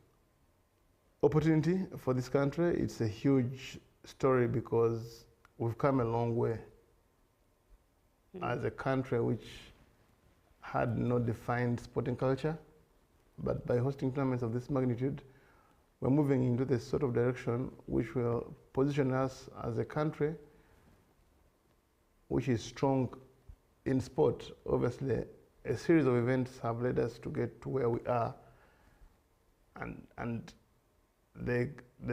opportunity for this country. It's a huge story because we've come a long way as a country which had no defined sporting culture. But by hosting tournaments of this magnitude, we're moving into the sort of direction which will position us as a country which is strong in sport. Obviously, a series of events have led us to get to where we are. And the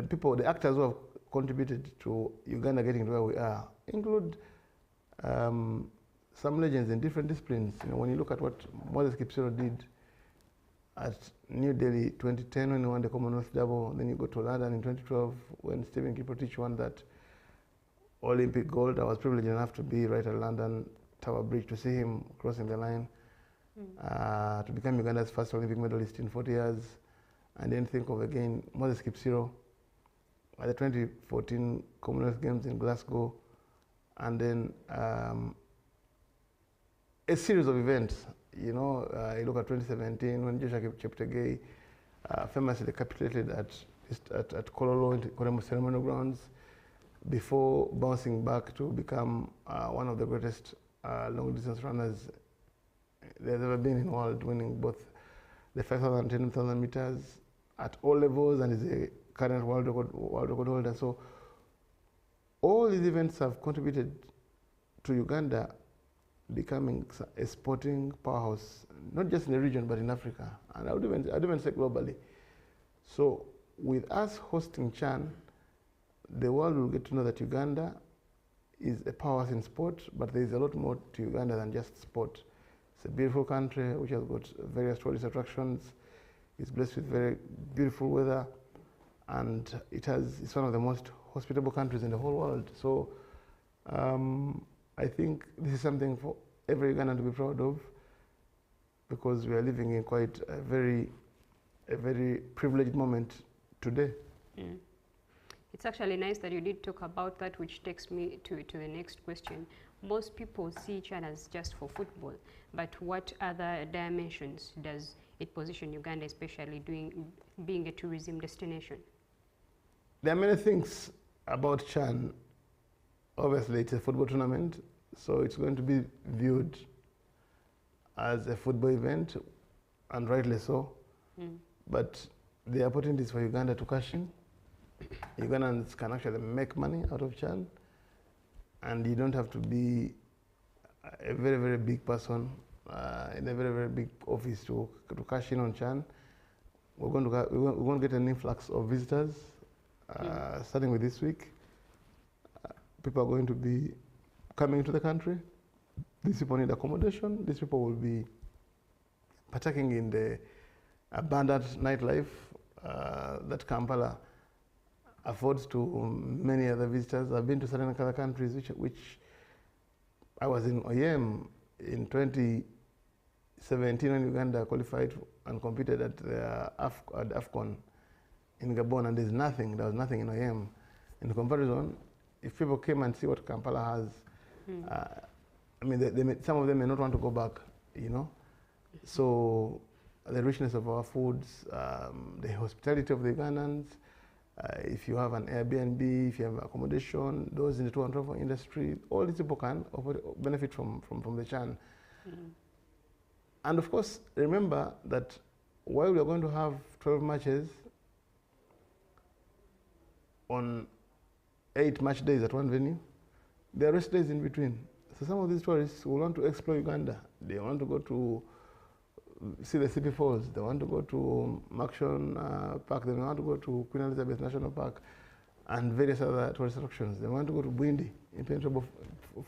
people, the actors who have contributed to Uganda getting to where we are include some legends in different disciplines. You know, when you look at what Moses Kipsiro did at New Delhi 2010 when he won the Commonwealth double, then you go to London in 2012 when Stephen Kiprotich won that Olympic gold. I was privileged enough to be right at London Tower Bridge to see him crossing the line, to become Uganda's first Olympic medalist in 40 years. And then think of again Moses Kipsiro at the 2014 Commonwealth Games in Glasgow, and then a series of events. You know, you look at 2017 when Joshua Cheptegei famously capitulated at Kololo Koremo ceremonial grounds before bouncing back to become one of the greatest long distance runners there's ever been in the world, winning both the 5,000 and 10,000 meters at all levels, and is a current world record holder. So all these events have contributed to Uganda becoming a sporting powerhouse, not just in the region, but in Africa, and I'd even say globally. So with us hosting CHAN, the world will get to know that Uganda is a powerhouse in sport, but there is a lot more to Uganda than just sport. It's a beautiful country which has got various tourist attractions. It's blessed with very beautiful weather, and it's one of the most hospitable countries in the whole world. So I think this is something for every Ugandan to be proud of, because we are living in quite a very privileged moment today. It's actually nice that you did talk about that, which takes me to the next question. Most people see CHAN as just for football, but what other dimensions does it position Uganda, especially being a tourism destination? There are many things about CHAN. Obviously, it's a football tournament, so it's going to be viewed as a football event, and rightly so. But the opportunities for Uganda to cash in. Ugandans can actually make money out of CHAN, and you don't have to be a very, very big person in a very, very big office to cash in on CHAN. We're going to get an influx of visitors starting with this week. People are going to be coming to the country. These people need accommodation. These people will be partaking in the abundant nightlife that Kampala affords to many other visitors. I've been to certain other countries, which I was in OEM in 2017 when Uganda qualified and competed at the AFCON in Gabon, and there was nothing in OEM. In comparison, if people came and see what Kampala has, I mean, some of them may not want to go back, you know. So the richness of our foods, the hospitality of the Ugandans, if you have an Airbnb, if you have accommodation, those in the tour and travel industry, all these people can benefit from the CHAN. And of course, remember that while we are going to have 12 matches on 8 match days at one venue, there are rest days in between. So some of these tourists will want to explore Uganda. They want to go to see the CP Falls, they want to go to Makshon Park, they want to go to Queen Elizabeth National Park and various other tourist attractions. They want to go to Bwindi, impenetrable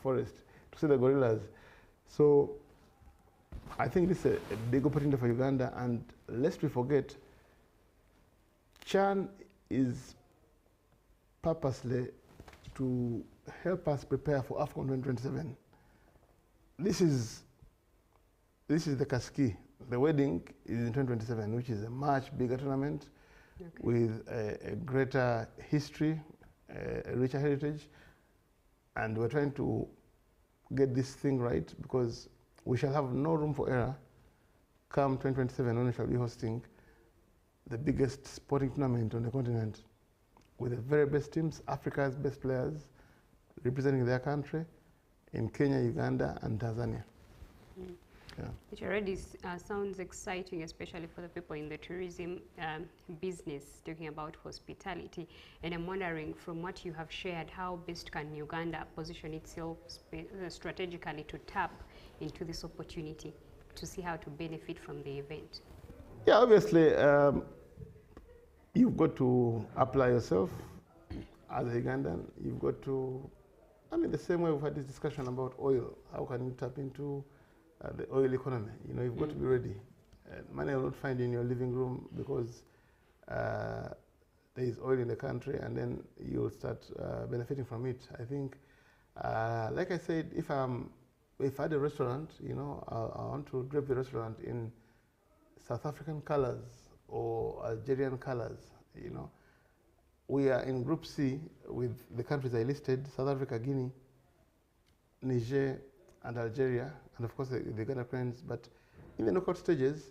forest, to see the gorillas. So I think this is a big opportunity for Uganda, and lest we forget, CHAN is purposely to help us prepare for AFCON 2027. This is the Kaski. The wedding is in 2027, which is a much bigger tournament with a greater history, a richer heritage, and we're trying to get this thing right because we shall have no room for error come 2027 when we shall be hosting the biggest sporting tournament on the continent with the very best teams, Africa's best players representing their country in Kenya, Uganda, and Tanzania. Yeah. It already sounds exciting, especially for the people in the tourism business, talking about hospitality. And I'm wondering, from what you have shared, how best can Uganda position itself strategically to tap into this opportunity to see how to benefit from the event? Yeah, obviously, you've got to apply yourself as a Ugandan. You've got to, I mean, the same way we've had this discussion about oil. How can you tap into the oil economy? You know, you've got to be ready. Money will not find you in your living room because there is oil in the country, and then you'll start benefiting from it. I think, like I said, if I had a restaurant, you know, I want to drape the restaurant in South African colors or Algerian colors, you know. We are in Group C with the countries I listed: South Africa, Guinea, Niger, and Algeria, and of course the Ghana friends. But in the knockout stages,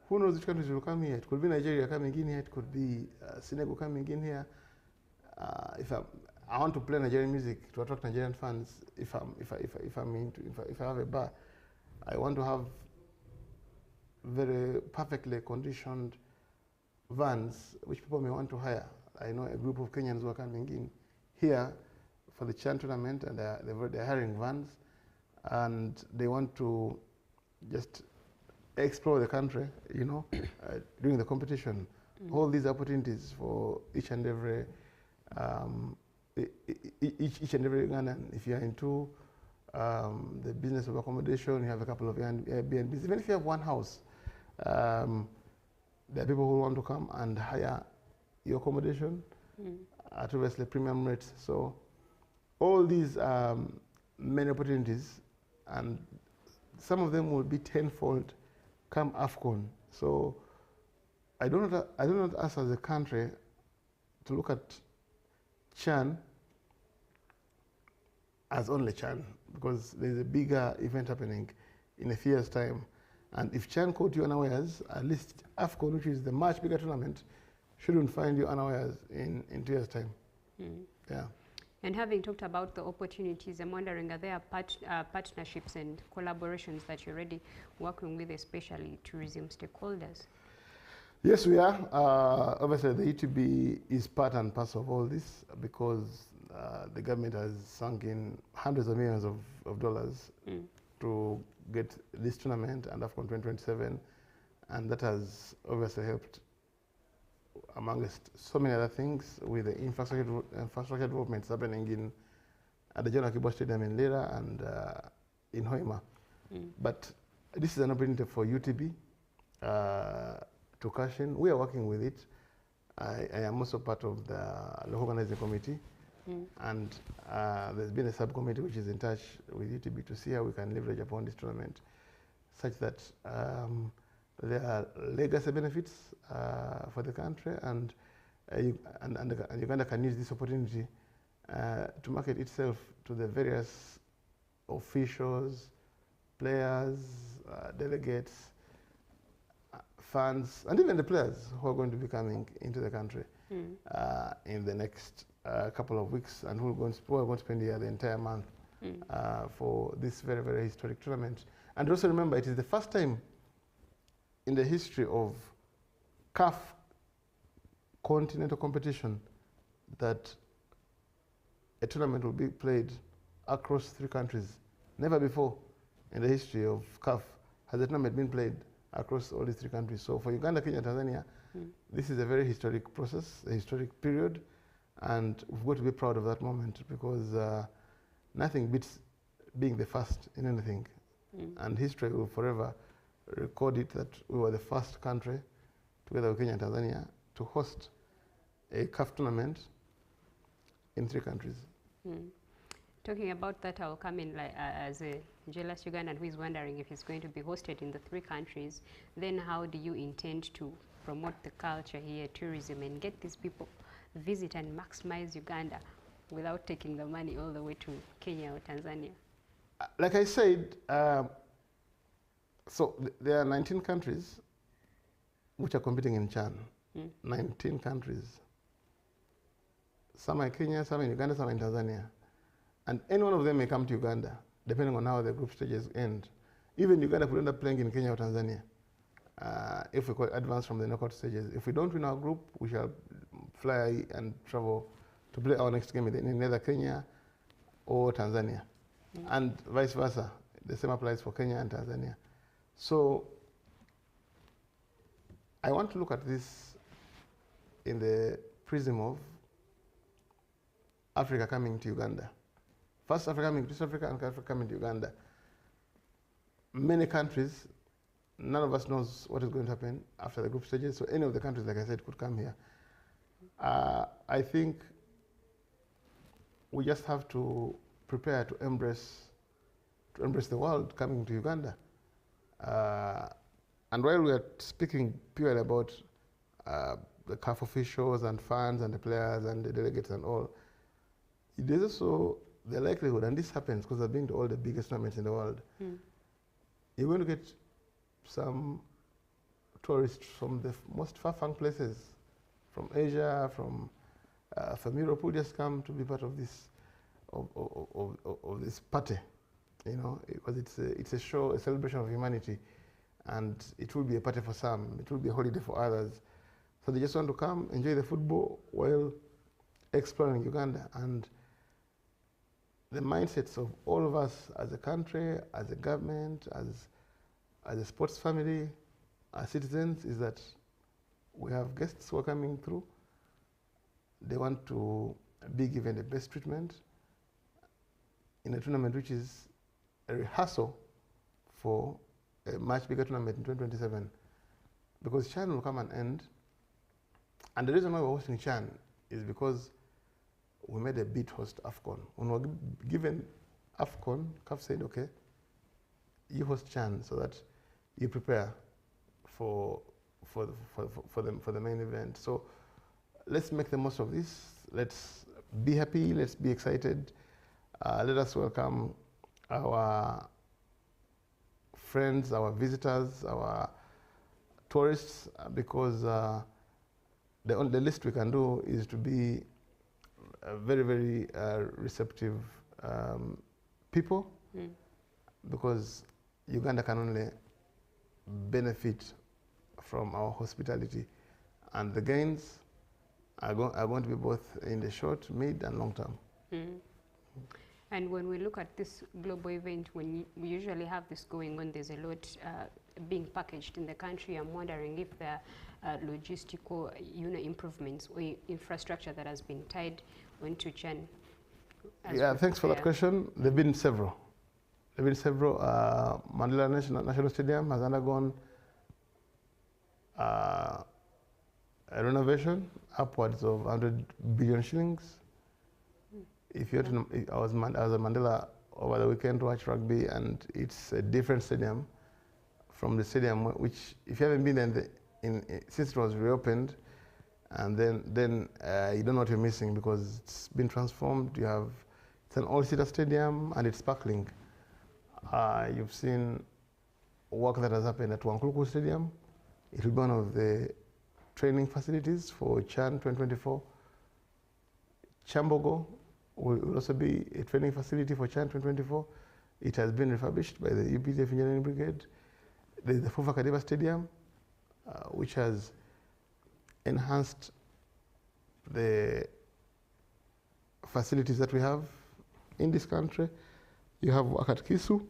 who knows which countries will come here? It could be Nigeria coming in here. It could be Senegal coming in here. If I want to play Nigerian music to attract Nigerian fans, if I have a bar, I want to have very perfectly conditioned vans which people may want to hire. I know a group of Kenyans who are coming in here for the Chan tournament, and they're hiring vans, and they want to just explore the country, you know, during the competition. All these opportunities for each and every Ugandan. If you are into the business of accommodation, you have a couple of Airbnbs. Even if you have one house, there are people who want to come and hire your accommodation at obviously premium rates. So all these many opportunities, and some of them will be tenfold come AFCON. So I do not ask us as a country to look at Chan as only Chan, because there's a bigger event happening in a few years' time. And if Chan caught you unawares, at least AFCON, which is the much bigger tournament, shouldn't find you unawares in 2 years' time. Yeah. And having talked about the opportunities, I'm wondering, are there partnerships and collaborations that you're already working with, especially tourism stakeholders? Yes, we are. Obviously, the ETB is part and parcel of all this because the government has sunk in hundreds of millions of dollars to get this tournament and AFCON 2027, and that has obviously helped, amongst so many other things, with the infrastructure developments happening at the General Kibo Stadium in Lira and in Hoima. But this is an opportunity for UTB to cash in. We are working with it. I am also part of the organizing committee, and there's been a subcommittee which is in touch with UTB to see how we can leverage upon this tournament such that there are legacy benefits for the country, and Uganda can use this opportunity to market itself to the various officials, players, delegates, fans, and even the players who are going to be coming into the country in the next couple of weeks, and who are going to spend here the entire month for this very, very historic tournament. And also remember, it is the first time in the history of CAF continental competition that a tournament will be played across 3 countries. Never before in the history of CAF has a tournament been played across all these 3 countries. So for Uganda, Kenya, Tanzania, this is a very historic process, a historic period, and we've got to be proud of that moment because nothing beats being the first in anything. And history will forever record it that we were the first country, together with Kenya and Tanzania, to host a CAF tournament in 3 countries. Talking about that, I'll come in as a jealous Ugandan who is wondering if it's going to be hosted in the 3 countries, then how do you intend to promote the culture here, tourism, and get these people visit and maximize Uganda without taking the money all the way to Kenya or Tanzania? Like I said, there are 19 countries which are competing in CHAN. 19 countries. Some are in Kenya, some in Uganda, some in Tanzania. And any one of them may come to Uganda, depending on how the group stages end. Even Uganda could end up playing in Kenya or Tanzania if we advance from the knockout stages. If we don't win our group, we shall fly and travel to play our next game in either Kenya or Tanzania. And vice versa. The same applies for Kenya and Tanzania. So I want to look at this in the prism of Africa coming to Uganda. First Africa coming to East Africa and Africa coming to Uganda. Many countries, none of us knows what is going to happen after the group stages, so any of the countries, like I said, could come here. I think we just have to prepare to embrace the world coming to Uganda. And while we are speaking purely about the CAF officials and fans and the players and the delegates and all, there's also the likelihood, and this happens because I've been to all the biggest tournaments in the world, you're going to get some tourists from the most far-flung places, from Asia, from Europe, who just come to be part of this of this party, you know, because it's a show, a celebration of humanity, and it will be a party for some, it will be a holiday for others. So they just want to come, enjoy the football while exploring Uganda. And the mindsets of all of us as a country, as a government, as a sports family, as citizens, is that we have guests who are coming through. They want to be given the best treatment in a tournament which is a rehearsal for a much bigger tournament in 2027. Because CHAN will come and end. And the reason why we're hosting CHAN is because we made a bid host AFCON. When we were given AFCON, CAF said, okay, you host CHAN so that you prepare for the main event. So let's make the most of this. Let's be happy, let's be excited. Let us welcome our friends, our visitors, our tourists, because the least we can do is to be very, very receptive people, because Uganda can only benefit from our hospitality, and the gains are going to be both in the short, mid, and long term. And when we look at this global event, when we usually have this going on, there's a lot being packaged in the country. I'm wondering if there are logistical, improvements or infrastructure that has been tied onto CHAN. Yeah, thanks for that question. There've been several. Mandela National Stadium has undergone a renovation upwards of 100 billion shillings. If you're I was at Mandela over the weekend to watch rugby, and it's a different stadium from the stadium which, if you haven't been there since it was reopened, and then you don't know what you're missing, because it's been transformed. It's an all-seater stadium and it's sparkling. You've seen work that has happened at Wankuluku Stadium. It will be one of the training facilities for CHAN 2024. Chambogo will also be a training facility for CHAN 2024. It has been refurbished by the UPDF Engineering Brigade. There's the Fufa Kadiba Stadium, which has enhanced the facilities that we have in this country. You have work at Kisu,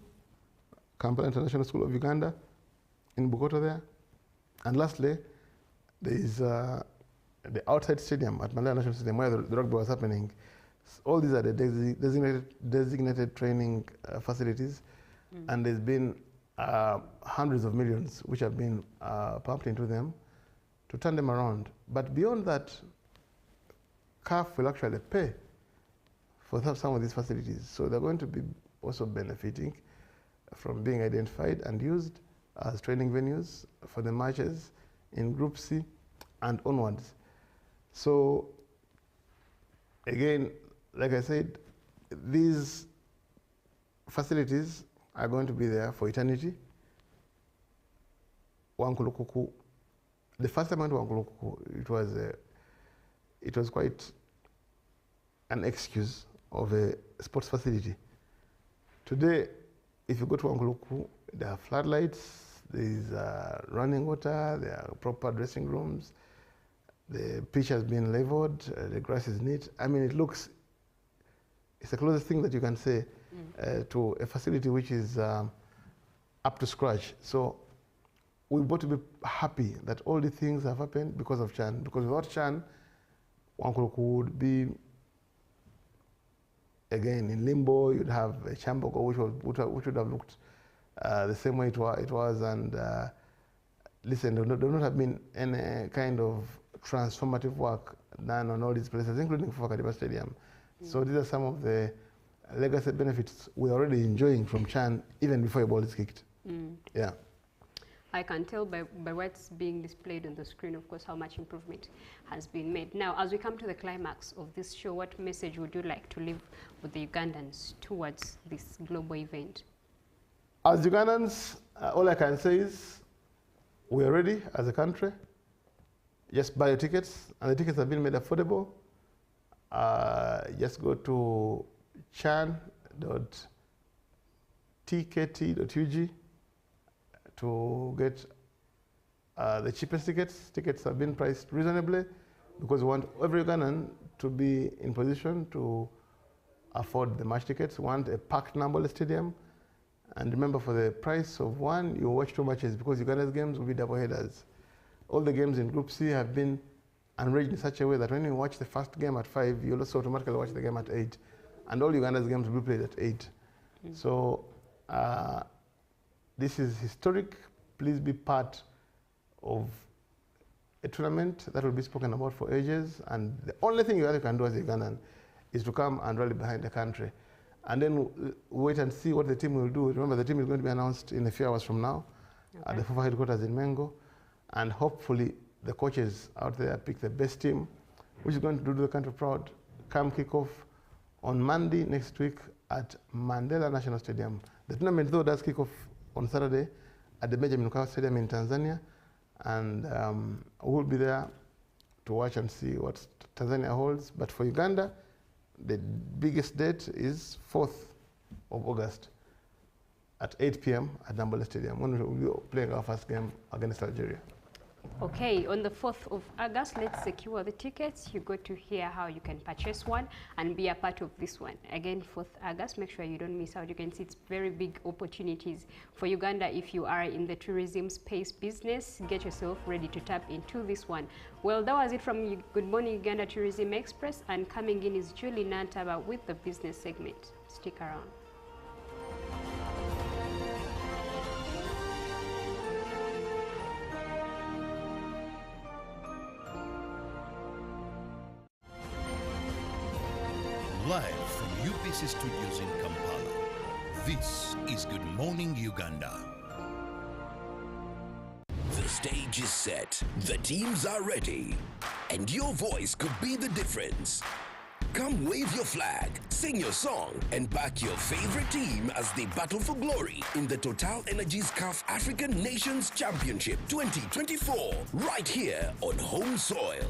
Kampala International School of Uganda, in Bukoto there. And lastly, there is the outside stadium at Mandela National Stadium where the rugby was happening. All these are the designated training facilities, and there's been hundreds of millions which have been pumped into them to turn them around. But beyond that, CAF will actually pay for some of these facilities. So they're going to be also benefiting from being identified and used as training venues for the matches in Group C, and onwards. So, again, like I said, these facilities are going to be there for eternity. Wankulukuku, the first time I went to Wankulukuku, it was quite an excuse of a sports facility. Today, if you go to Wankulukuku, there are floodlights, there is running water, there are proper dressing rooms, the pitch has been leveled, the grass is neat. I mean, it's the closest thing that you can say to a facility which is up to scratch. So we've got to be happy that all these things have happened because of Chan. Because without Chan, Wankulukuku would be, again, in limbo. You'd have a Chambogo which would have looked the same way it was, and listen, there would not have been any kind of transformative work done on all these places, including Fufakadiba Stadium. So these are some of the legacy benefits we're already enjoying from Chan even before a ball is kicked. Yeah. I can tell by what's being displayed on the screen, of course, how much improvement has been made. Now, as we come to the climax of this show, what message would you like to leave with the Ugandans towards this global event? As Ugandans, all I can say is we're ready as a country. Just buy your tickets, and the tickets have been made affordable. Just go to chan.tkt.ug to get the cheapest tickets. Tickets have been priced reasonably because we want every Ugandan to be in position to afford the match tickets. We want a packed Namboole Stadium. And remember, for the price of one, you watch 2 matches because Uganda's games will be double headers. All the games in Group C have been arranged in such a way that when you watch the first game at 5, you'll also automatically watch the game at 8. And all Uganda's games will be played at 8. So this is historic. Please be part of a tournament that will be spoken about for ages. And the only thing you can do as a Ugandan is to come and rally behind the country. And then wait and see what the team will do. Remember, the team is going to be announced in a few hours from now at the FIFA headquarters in Mengo. And hopefully the coaches out there pick the best team, which is going to do the country proud. Come kick off on Monday next week at Mandela National Stadium. The tournament, though, does kick off on Saturday at the Benjamin Mkapa Stadium in Tanzania. And we'll be there to watch and see what Tanzania holds. But for Uganda, the biggest date is 4th of August at 8 p.m. at Namboole Stadium, when we'll be playing our first game against Algeria. Okay, on the 4th of August, let's secure the tickets. You got to hear how you can purchase one and be a part of this one. Again, 4th August, make sure you don't miss out. You can see it's very big opportunities for Uganda if you are in the tourism space business. Get yourself ready to tap into this one. Well, that was it from Good Morning Uganda Tourism Express, and coming in is Julie Nantaba with the business segment. Stick around. Live from UBC Studios in Kampala, this is Good Morning Uganda. The stage is set, the teams are ready, and your voice could be the difference. Come wave your flag, sing your song, and back your favorite team as they battle for glory in the Total Energies CAF African Nations Championship 2024, right here on home soil.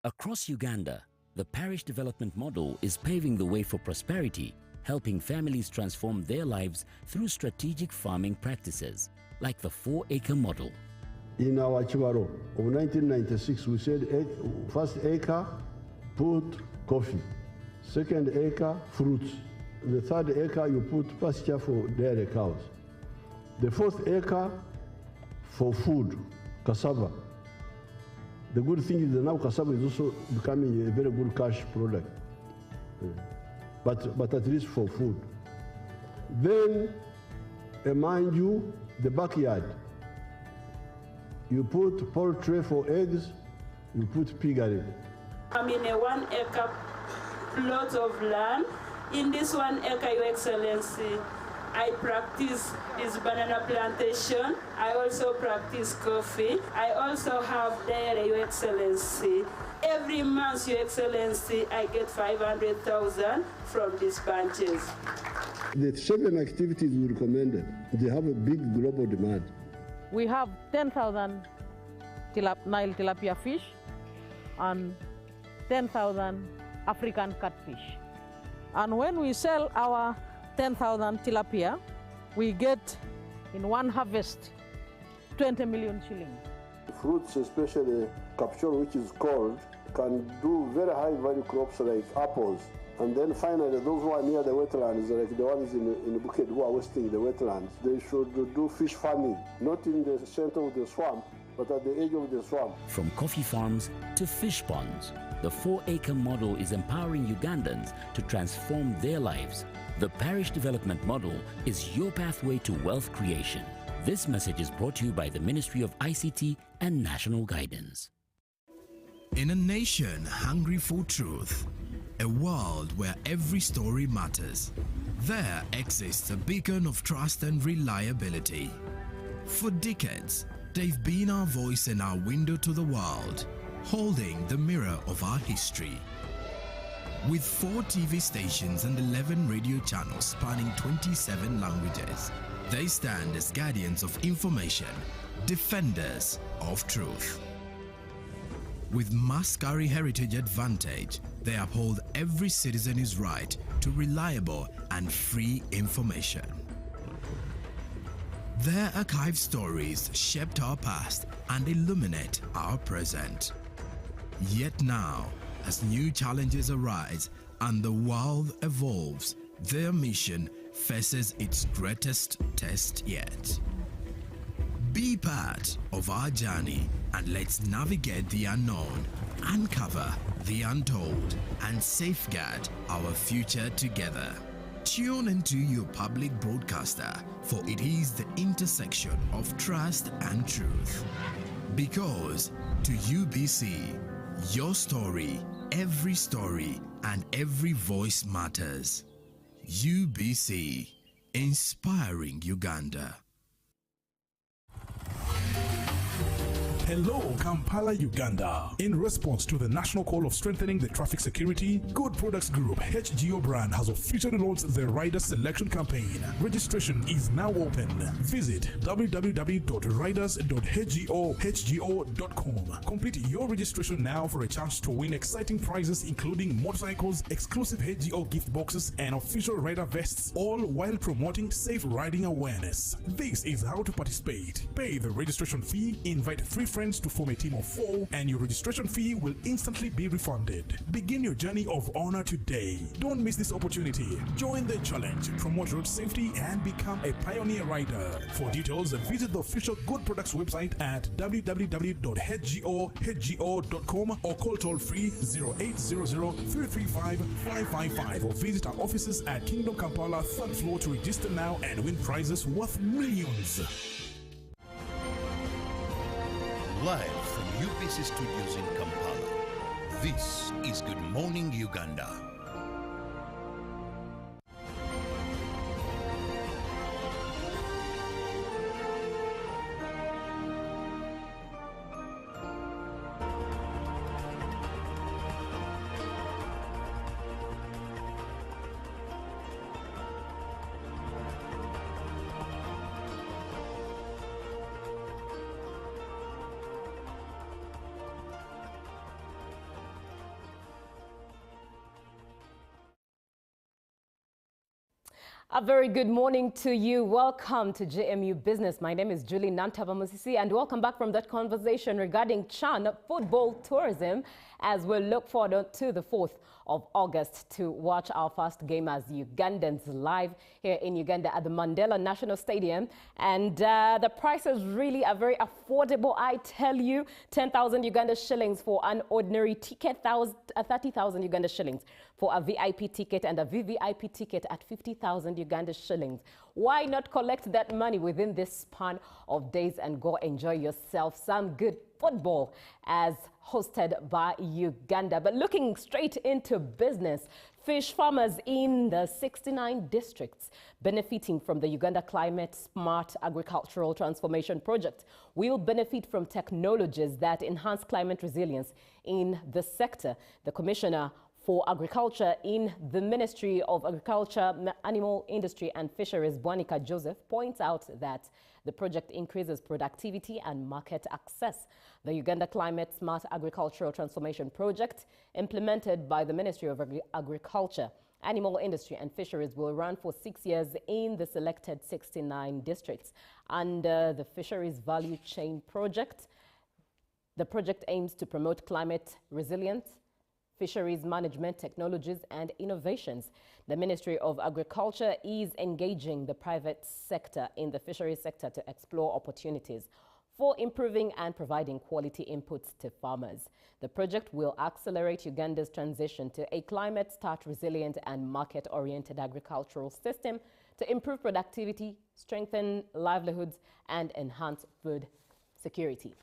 Across Uganda, the parish development model is paving the way for prosperity, helping families transform their lives through strategic farming practices, like the 4-acre model. In our Chibaro of 1996, we said first acre, put coffee. Second acre, fruits. The third acre, you put pasture for dairy cows. The fourth acre, for food, cassava. The good thing is that now cassava is also becoming a very good cash product, but at least for food. Then, mind you, the backyard. You put poultry for eggs, you put piggery. I'm in a 1-acre plot of land. In this 1 acre, Your Excellency, I practice this banana plantation. I also practice coffee. I also have dairy, Your Excellency. Every month, Your Excellency, I get 500,000 from these bunches. The 7 activities we recommended, they have a big global demand. We have 10,000 Nile tilapia fish and 10,000 African catfish. And when we sell our 10,000 tilapia, we get in one harvest 20 million shillings. Fruits, especially capsule, which is cold, can do very high value crops like apples. And then finally, those who are near the wetlands, like the ones in the Bukit who are wasting the wetlands, they should do fish farming, not in the center of the swamp, but at the edge of the swamp. From coffee farms to fish ponds, the 4-acre model is empowering Ugandans to transform their lives. The parish development model is your pathway to wealth creation. This message is brought to you by the Ministry of ICT and National Guidance. In a nation hungry for truth, a world where every story matters, there exists a beacon of trust and reliability. For decades, they've been our voice and our window to the world, holding the mirror of our history. With 4 TV stations and 11 radio channels spanning 27 languages, they stand as guardians of information, defenders of truth. With Mascari Heritage Advantage, they uphold every citizen's right to reliable and free information. Their archived stories shaped our past and illuminate our present. Yet now, as new challenges arise and the world evolves, their mission faces its greatest test yet. Be part of our journey and let's navigate the unknown, uncover the untold, and safeguard our future together. Tune into your public broadcaster, for it is the intersection of trust and truth. Because to UBC, your story, and every voice matters. UBC, inspiring Uganda. Hello, Kampala, Uganda. In response to the national call of strengthening the traffic security, Good Products Group HGO brand has officially launched the Rider Selection Campaign. Registration is now open. Visit www.riders.hgo.com. Complete your registration now for a chance to win exciting prizes including motorcycles, exclusive HGO gift boxes, and official rider vests, all while promoting safe riding awareness. This is how to participate. Pay the registration fee, invite 3 friends to form a team of 4, and your registration fee will instantly be refunded. Begin your journey of honor today. Don't miss this opportunity. Join the challenge, promote road safety, and become a pioneer rider. For details, visit the official Good Products website at www.hgo.com or call toll-free 0800-335-555 or visit our offices at Kingdom Kampala 3rd floor to register now and win prizes worth millions. Live from UBC Studios in Kampala, this is Good Morning Uganda. A very good morning to you. Welcome to JMU Business. My name is Julie Nantaba-Musisi, and welcome back from that conversation regarding Chan football tourism as we look forward to the 4th of August to watch our first game as Ugandans live here in Uganda at the Mandela National Stadium. And the prices really are very affordable, I tell you. 10,000 Uganda shillings for an ordinary ticket, 30,000 Uganda shillings for a VIP ticket, and a VVIP ticket at 50,000 Uganda shillings. Why not collect that money within this span of days and go enjoy yourself some good football as hosted by Uganda? But looking straight into business, Fish farmers in the 69 districts benefiting from the Uganda Climate Smart Agricultural Transformation Project will benefit from technologies that enhance climate resilience in the sector. The Commissioner for Agriculture in the Ministry of Agriculture, Animal Industry and Fisheries, Bwanika Joseph, points out that the project increases productivity and market access. The Uganda Climate Smart Agricultural Transformation Project, implemented by the Ministry of Agriculture, Animal Industry and Fisheries, will run for 6 years in the selected 69 districts. Under the Fisheries Value Chain Project, the project aims to promote climate resilience, fisheries management technologies and innovations. The Ministry of Agriculture is engaging the private sector in the fisheries sector to explore opportunities for improving and providing quality inputs to farmers. The project will accelerate Uganda's transition to a climate-smart, resilient and market-oriented agricultural system to improve productivity, strengthen livelihoods and enhance food security.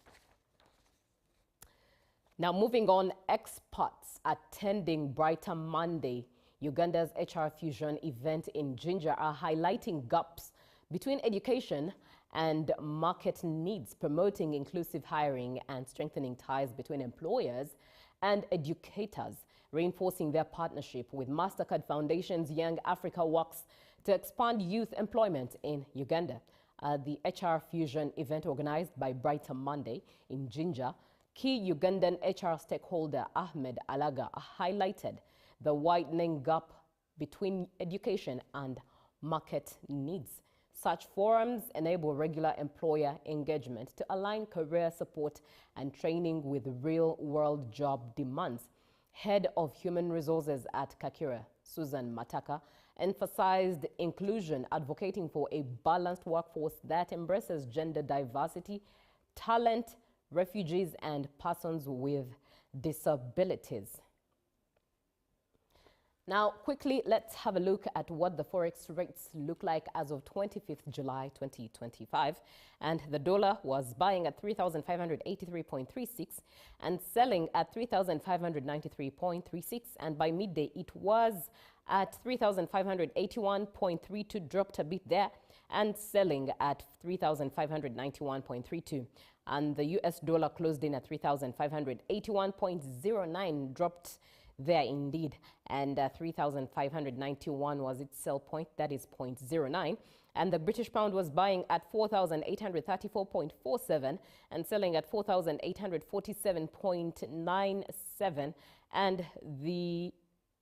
Now, moving on, experts attending Brighter Monday, Uganda's HR Fusion event in Jinja, are highlighting gaps between education and market needs, promoting inclusive hiring and strengthening ties between employers and educators, reinforcing their partnership with MasterCard Foundation's Young Africa Works to expand youth employment in Uganda. The HR Fusion event, organized by Brighter Monday in Jinja, key Ugandan HR stakeholder Ahmed Alaga highlighted the widening gap between education and market needs. Such forums enable regular employer engagement to align career support and training with real-world job demands. Head of Human Resources at Kakira, Susan Mataka, emphasized inclusion, advocating for a balanced workforce that embraces gender diversity, talent, refugees and persons with disabilities. Now, quickly, let's have a look at what the forex rates look like as of 25th July 2025. And the dollar was buying at 3,583.36 and selling at 3,593.36. And by midday, it was at 3,581.32, dropped a bit there, and selling at 3,591.32. And the US dollar closed in at 3,581.09, dropped there indeed, and 3,591 was its sell point, that is 0.09. And the British pound was buying at 4,834.47 and selling at 4,847.97. And the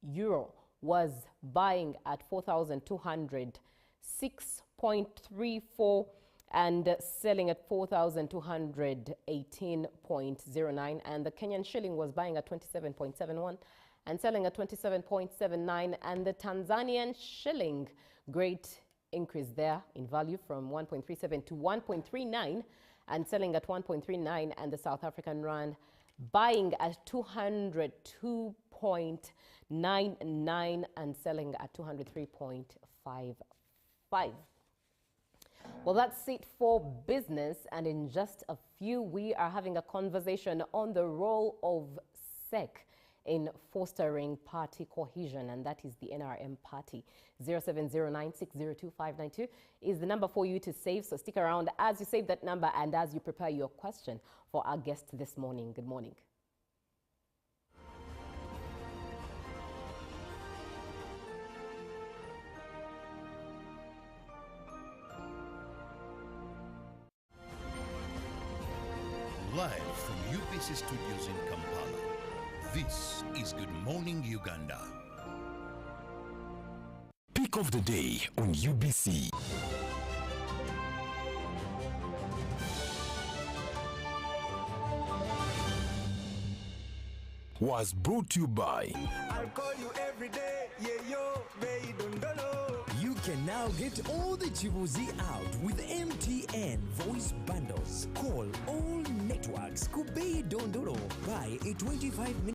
euro was buying at 4,206.34 and selling at 4,218.09. And the Kenyan shilling was buying at 27.71 and selling at 27.79. And the Tanzanian shilling, great increase there in value from 1.37 to 1.39 and selling at 1.39. And the South African rand buying at 202.99 and selling at 203.55. Well, that's it for business, and in just a few, we are having a conversation on the role of SEC in fostering party cohesion, and that is the NRM party. 0709602592 is the number for you to save, so stick around as you save that number and as you prepare your question for our guest this morning. Good morning. Live from UBC Studios in Kampala, this is Good Morning Uganda. Pick of the day on UBC. Was brought to you by I'll call you every day, yeah, yo, baby, don't know. You can now get all the Chibuzi out with MTN voice bundles. Call all networks. Kubei Dondoro. Buy a 25-minute